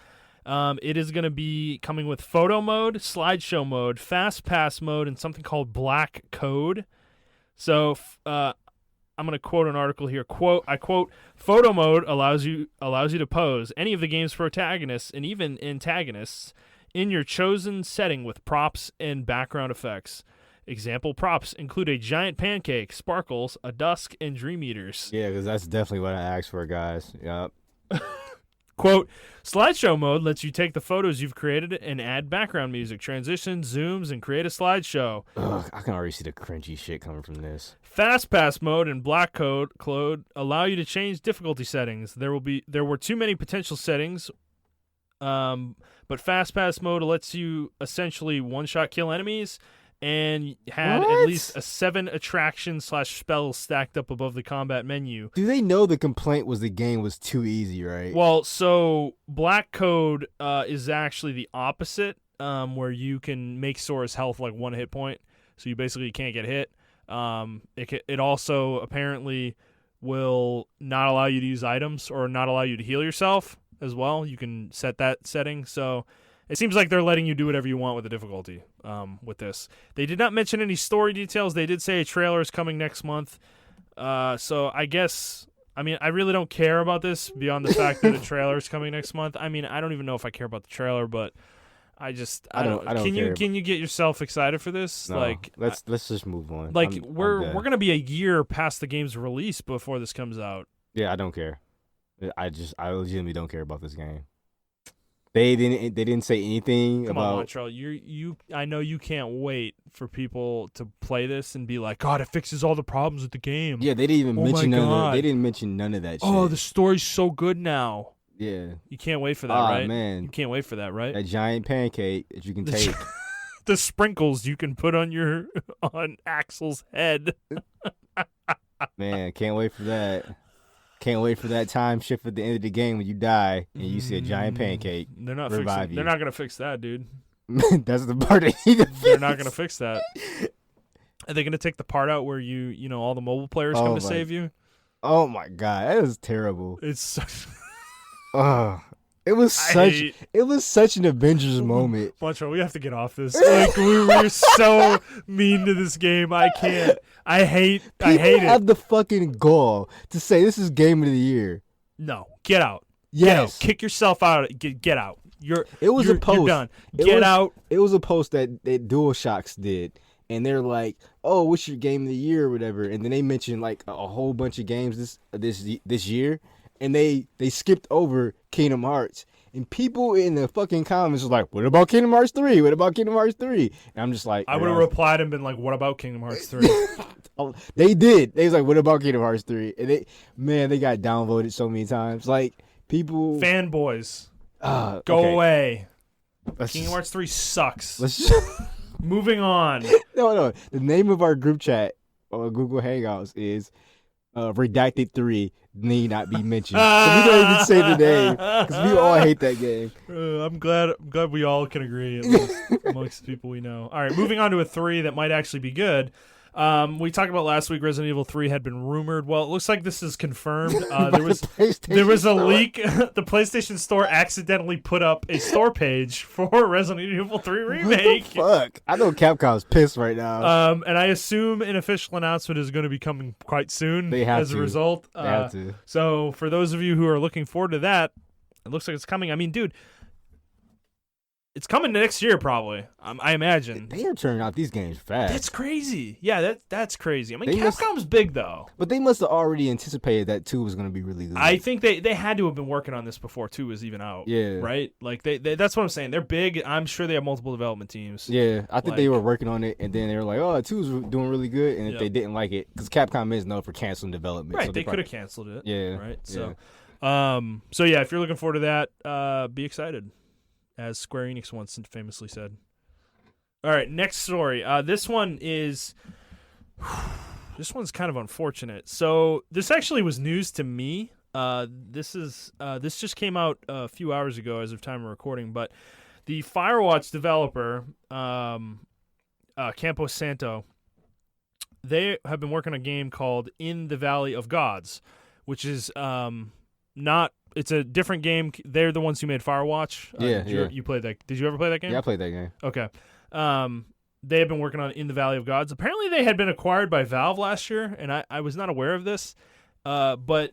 It is going to be coming with photo mode, slideshow mode, fast pass mode, and something called black code. So I'm going to quote an article here. I quote, photo mode allows you to pose any of the game's protagonists and even antagonists in your chosen setting with props and background effects. Example props include a giant pancake, sparkles, a dusk, and dream eaters. Yeah, because that's definitely what I asked for, guys. Yep. Quote, slideshow mode lets you take the photos you've created and add background music, transitions, zooms, and create a slideshow. Ugh, I can already see the cringy shit coming from this. Fast pass mode and black code allow you to change difficulty settings. There were too many potential settings, but fast pass mode lets you essentially one-shot kill enemies and had at least a 7 attraction/spells stacked up above the combat menu. Do they know the complaint was the game was too easy, right? Well, so black code is actually the opposite, where you can make Sora's health like 1 hit point, so you basically can't get hit. It also apparently will not allow you to use items or not allow you to heal yourself as well. You can set that setting, so it seems like they're letting you do whatever you want with the difficulty with this. They did not mention any story details. They did say a trailer is coming next month. So I guess, I really don't care about this beyond the fact that a trailer is coming next month. I don't even know if I care about the trailer, but I don't care. Can you get yourself excited for this? No, let's just move on. We're going to be a year past the game's release before this comes out. Yeah, I don't care. I legitimately don't care about this game. They didn't say anything Come about. on, Montrell. I know you can't wait for people to play this and be like, God, it fixes all the problems with the game. Yeah, they didn't even mention none of. They didn't mention none of that shit. Oh, the story's so good now. Yeah. You can't wait for that, right? Man. You can't wait for that, right? That giant pancake that you can take. The sprinkles you can put on Axel's head. Man, can't wait for that. Can't wait for that time shift at the end of the game when you die and you see a giant pancake. They're not revive you. They're not gonna fix that, dude. That's the part they need to fix. They're not gonna fix that. Are they gonna take the part out where all the mobile players come to save you? Oh my god, that was terrible. It's such. It was such an Avengers moment. Montrell, we have to get off this. Like we're so mean to this game. I can't. I hate it. People have the fucking gall to say this is game of the year. No, get out. Yes, get out. Kick yourself out. Get out. It was a post. You're done. Get out. It was a post that DualShocks did, and they're like, "Oh, what's your game of the year or whatever?" And then they mentioned like a whole bunch of games this year. And they skipped over Kingdom Hearts. And people in the fucking comments was like, what about Kingdom Hearts 3? What about Kingdom Hearts 3? And I'm just like... I would have replied and been like, what about Kingdom Hearts 3? They did. They was like, what about Kingdom Hearts 3? And they got downvoted so many times. Like, people... Fanboys. Go okay. away. Kingdom Hearts 3 sucks. Moving on. No. The name of our group chat on Google Hangouts is Redacted 3. Need not be mentioned. So we don't even say the name because we all hate that game. I'm glad we all can agree, at least amongst the people we know. All right, moving on to a 3 that might actually be good. We talked about last week Resident Evil 3 had been rumored. Well, it looks like this is confirmed. There was a leak. The PlayStation Store accidentally put up a store page for Resident Evil 3 Remake. Fuck. I know Capcom's pissed right now. And I assume an official announcement is going to be coming quite soon as a result. They have to. So for those of you who are looking forward to that, it looks like it's coming. Dude, it's coming next year, probably. I imagine. They are turning out these games fast. That's crazy. Yeah, that's crazy. Capcom's big, though. But they must have already anticipated that 2 was going to be really good. I think they had to have been working on this before 2 was even out. Yeah. Right? Like, they that's what I'm saying. They're big. I'm sure they have multiple development teams. Yeah, I think they were working on it, and then they were like, oh, 2's doing really good. And if they didn't like it, because Capcom is known for canceling development. Right, so they could have canceled it. Yeah. Right? Yeah. So yeah, if you're looking forward to that, be excited. As Square Enix once famously said. All right, next story. This one's kind of unfortunate. So this actually was news to me. This just came out a few hours ago as of time of recording, but the Firewatch developer, Campo Santo, they have been working on a game called In the Valley of Gods, which is not. It's a different game. They're the ones who made Firewatch. You played that? Did you ever play that game? Yeah, I played that game. Okay. They have been working on In the Valley of Gods. Apparently, they had been acquired by Valve last year, and I was not aware of this. But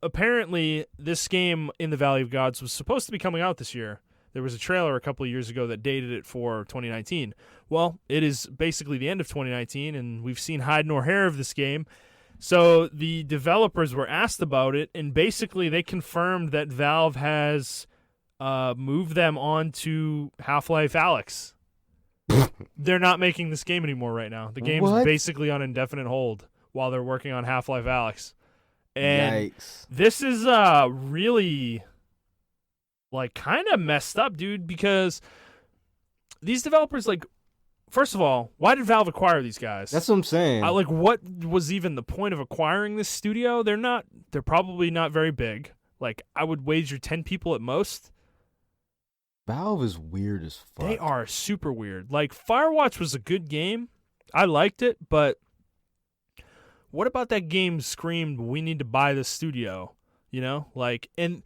apparently, this game In the Valley of Gods was supposed to be coming out this year. There was a trailer a couple of years ago that dated it for 2019. Well, it is basically the end of 2019, and we've seen hide nor hair of this game. So the developers were asked about it, and basically they confirmed that Valve has moved them on to Half-Life Alyx. They're not making this game anymore right now. The game's basically on indefinite hold while they're working on Half-Life Alyx. And Yikes. This is really like kind of messed up, dude, because these developers, like, first of all, why did Valve acquire these guys? That's what I'm saying. What was even the point of acquiring this studio? They're probably not very big. Like, I would wager 10 people at most. Valve is weird as fuck. They are super weird. Like, Firewatch was a good game. I liked it, but what about that game screamed, we need to buy this studio? You know? Like, and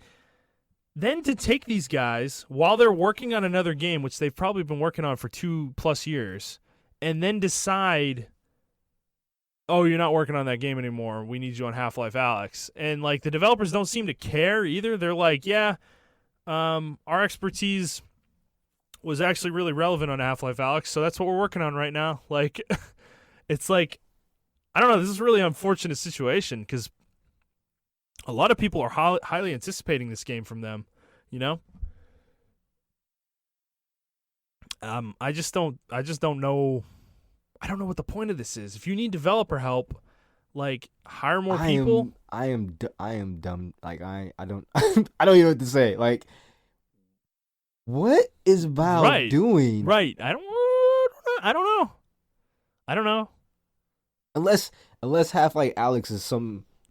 then to take these guys while they're working on another game, which they've probably been working on for 2+ years, and then decide, oh, you're not working on that game anymore. We need you on Half-Life Alyx. And, like, the developers don't seem to care either. They're like, yeah, our expertise was actually really relevant on Half-Life Alyx, so that's what we're working on right now. Like, it's like, I don't know. This is a really unfortunate situation because a lot of people are highly anticipating this game from them, you know? I just don't know. I don't know what the point of this is. If you need developer help, like, hire more people. I am dumb. Like, I don't I don't even know what to say. Like, what is Valve doing? Right. I don't know. Unless Half-Life Alyx is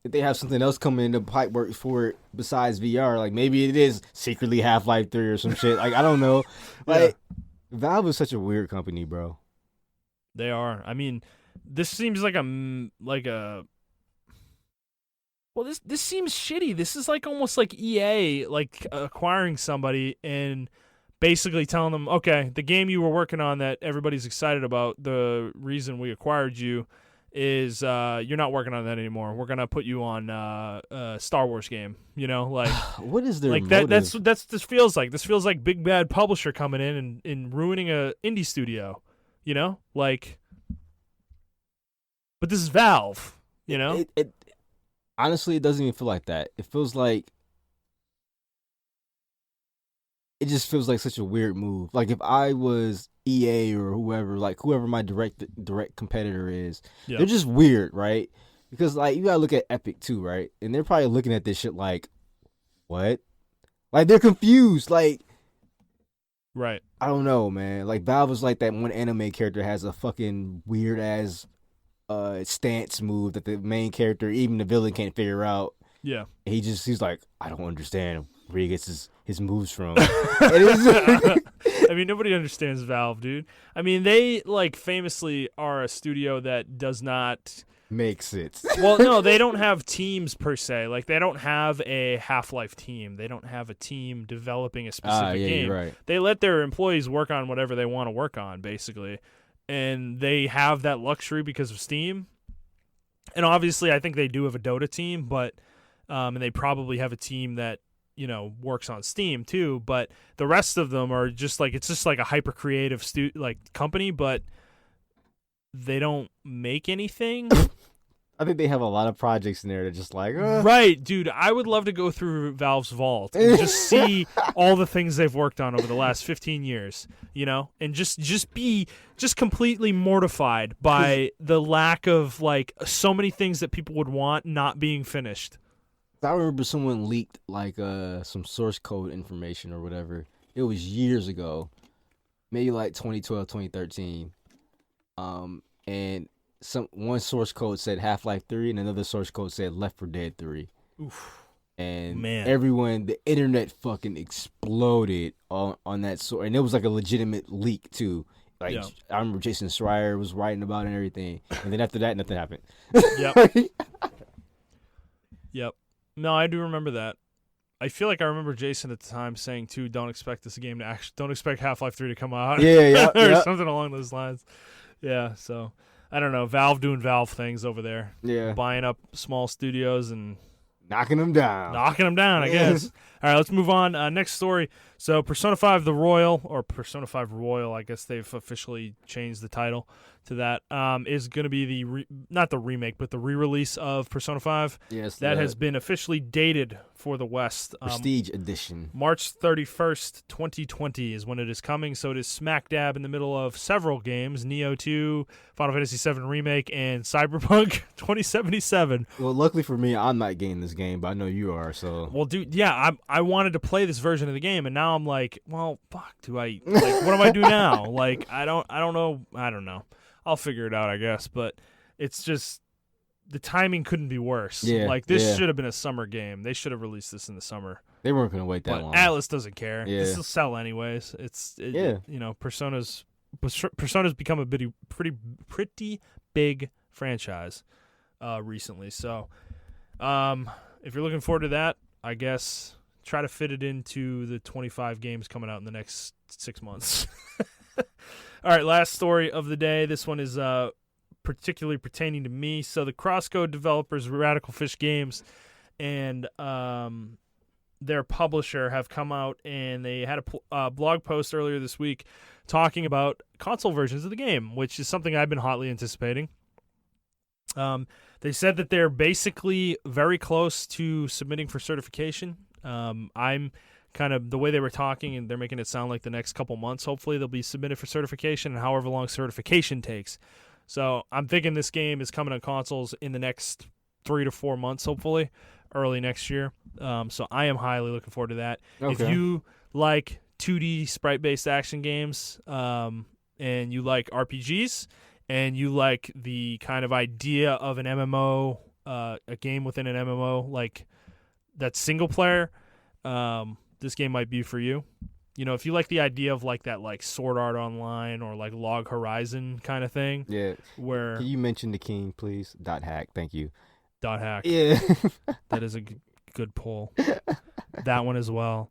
if they have something else coming in the pipe work for it besides VR, like maybe it is secretly Half-Life 3 or some shit. Like, I don't know. Like, Valve is such a weird company, bro. They are. I mean, this seems like well, this seems shitty. This is like almost like EA, like acquiring somebody and basically telling them, okay, the game you were working on that everybody's excited about, the reason we acquired you is you're not working on that anymore. We're gonna put you on a Star Wars game. You know, like what is their like motive? That's this feels like. This feels like big bad publisher coming in and ruining a indie studio. You know, like, but this is Valve. You know, it honestly, it doesn't even feel like that. It feels like it just feels like such a weird move. Like if I was EA or whoever my direct competitor is, they're just weird, right? Because like you gotta look at Epic too, right? And they're probably looking at this shit like, what? Like they're confused, like, right? I don't know, man. Like Valve is like that one anime character has a fucking weird ass stance move that the main character, even the villain, can't figure out. Yeah, he's like, I don't understand where he gets his moves from. I mean, nobody understands Valve, dude. I mean, they like famously are a studio that does not make sense. Well, no, they don't have teams per se. Like they don't have a Half-Life team. They don't have a team developing a specific game. You're right. They let their employees work on whatever they want to work on, basically. And they have that luxury because of Steam. And obviously, I think they do have a Dota team, but and they probably have a team that, you know, works on Steam too. But the rest of them are just like, it's just like a hyper creative company, but they don't make anything. I think they have a lot of projects in there that just like right, dude. I would love to go through Valve's vault and just see all the things they've worked on over the last 15 years, you know, and just be completely mortified by the lack of like so many things that people would want not being finished. I remember someone leaked like some source code information or whatever. It was years ago, maybe like 2012, 2013, and one source code said Half-Life 3 and another source code said Left 4 Dead 3. Oof. And Man. the internet fucking exploded on that sort. And it was like a legitimate leak too. Like I remember Jason Schreier was writing about it and everything. And then after that, nothing happened. Yep. Yep. No, I do remember that. I feel like I remember Jason at the time saying too, don't expect don't expect Half-Life 3 to come out. Yeah, or something along those lines. Yeah, so I don't know. Valve doing Valve things over there. Yeah. Buying up small studios and knocking them down, I guess. All right, let's move on. Next story. So Persona 5 The Royal, or Persona 5 Royal, I guess they've officially changed the title to that, is going to be not the remake, but the re-release of Persona 5. Yes. That has been officially dated for the West. Prestige Edition. March 31st, 2020 is when it is coming, so it is smack dab in the middle of several games, Neo 2, Final Fantasy 7 Remake, and Cyberpunk 2077. Well, luckily for me, I'm not getting this game, but I know you are, so... Well, dude, yeah, I wanted to play this version of the game, and now I'm like, well, fuck, what do I do now? Like, I don't know. I'll figure it out, I guess, but it's just... The timing couldn't be worse. Yeah, like, this should have been a summer game. They should have released this in the summer. They weren't going to wait that long. But Atlas doesn't care. Yeah. This will sell anyways. Persona's become a pretty big franchise recently. So, if you're looking forward to that, I guess try to fit it into the 25 games coming out in the next 6 months. All right, last story of the day. This one is particularly pertaining to me. So the Crosscode developers, Radical Fish Games, and their publisher have come out, and they had a blog post earlier this week talking about console versions of the game, which is something I've been hotly anticipating. They said that they're basically very close to submitting for certification. I'm kind of the way they were talking, and they're making it sound like the next couple months, hopefully, they'll be submitted for certification, and however long certification takes. So I'm thinking this game is coming on consoles in the next 3 to 4 months, hopefully, early next year. So I am highly looking forward to that. Okay. If you like 2D sprite-based action games and you like RPGs and you like the kind of idea of an MMO, a game within an MMO, like that's single player, this game might be for you. You know, if you like the idea of like that, like Sword Art Online or like Log Horizon kind of thing. Yeah. Where Can you mention the king, please? .hack. Thank you. .hack. Yeah. That is a good pull. That one as well.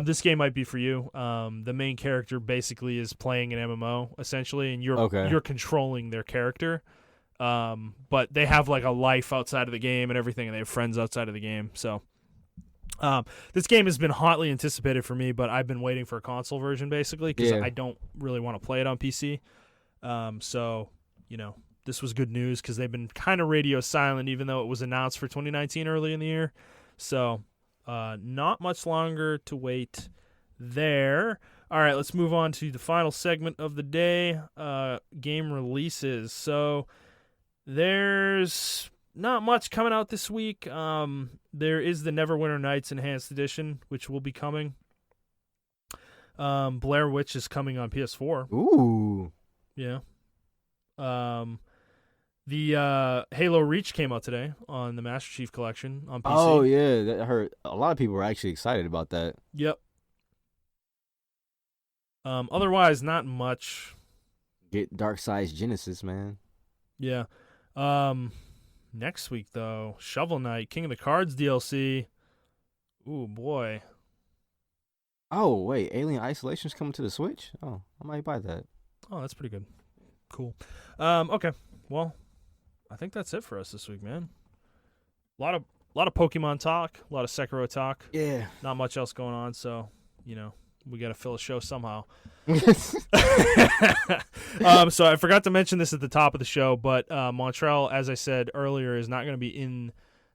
This game might be for you. The main character basically is playing an MMO essentially, and you're controlling their character. But they have like a life outside of the game and everything, and they have friends outside of the game. So. This game has been hotly anticipated for me, but I've been waiting for a console version basically because I don't really want to play it on PC. So, this was good news because they've been kind of radio silent even though it was announced for 2019 early in the year. So, not much longer to wait there. All right, let's move on to the final segment of the day, game releases. So, there's... not much coming out this week. There is the Neverwinter Nights Enhanced Edition, which will be coming. Blair Witch is coming on PS4. Ooh. Yeah. The Halo Reach came out today on the Master Chief Collection on PC. Oh, yeah. I heard a lot of people were actually excited about that. Yep. Otherwise, not much. Get Darkseid's Genesis, man. Yeah. Next week, though, Shovel Knight, King of the Cards DLC. Ooh, boy. Oh, wait. Alien Isolation's coming to the Switch? Oh, I might buy that. Oh, that's pretty good. Cool. Okay. Well, I think that's it for us this week, man. A lot of Pokemon talk, a lot of Sekiro talk. Yeah. Not much else going on, so, we got to fill a show somehow. So I forgot to mention this at the top of the show, but Montrell, as I said earlier, is not going to be in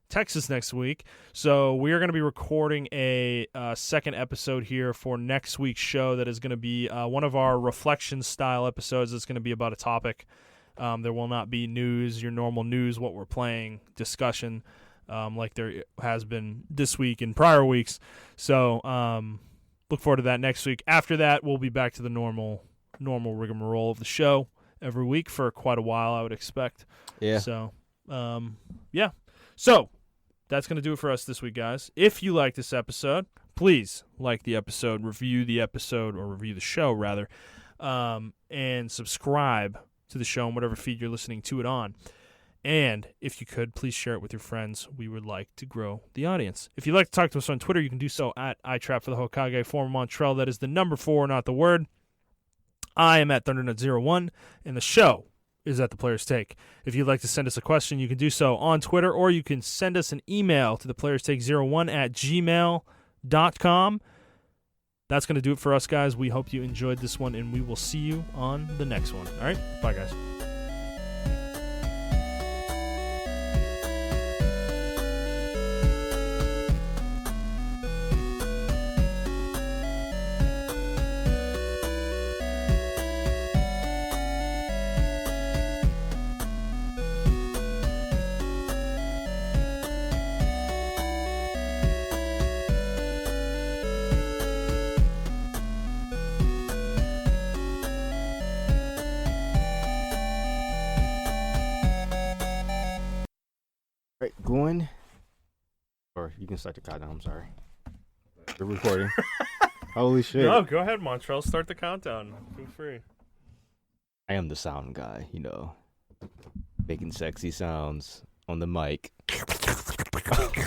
Texas next week. So we are going to be recording a second episode here for next week's show that is going to be one of our reflection-style episodes that's going to be about a topic. There will not be news, your normal news, what we're playing, discussion, like there has been this week and prior weeks. So look forward to that next week. After that, we'll be back to the normal rigmarole of the show every week for quite a while, I would expect. Yeah. So, yeah. So, that's going to do it for us this week, guys. If you like this episode, please like the episode, review the episode, or review the show, rather, and subscribe to the show on whatever feed you're listening to it on. And if you could, please share it with your friends. We would like to grow the audience. If you'd like to talk to us on Twitter, you can do so at iTrapForTheHokage, former Montrell. That is the number 4, not the word. I am at ThunderNut01, and the show is at The Player's Take. If you'd like to send us a question, you can do so on Twitter, or you can send us an email to theplayerstake01@gmail.com. That's going to do it for us, guys. We hope you enjoyed this one, and we will see you on the next one. All right? Bye, guys. Right, going. Or you can start the countdown. I'm sorry. We're recording. Holy shit. No, go ahead, Montrell. Start the countdown. Feel free. I am the sound guy, making sexy sounds on the mic.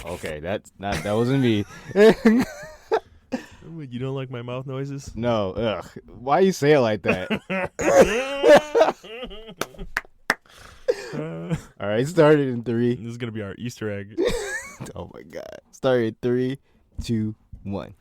Okay, that wasn't me. You don't like my mouth noises? No, ugh. Why you say it like that? All right, started in 3. This is going to be our Easter egg. Oh my God. Started in 3, 2, 1.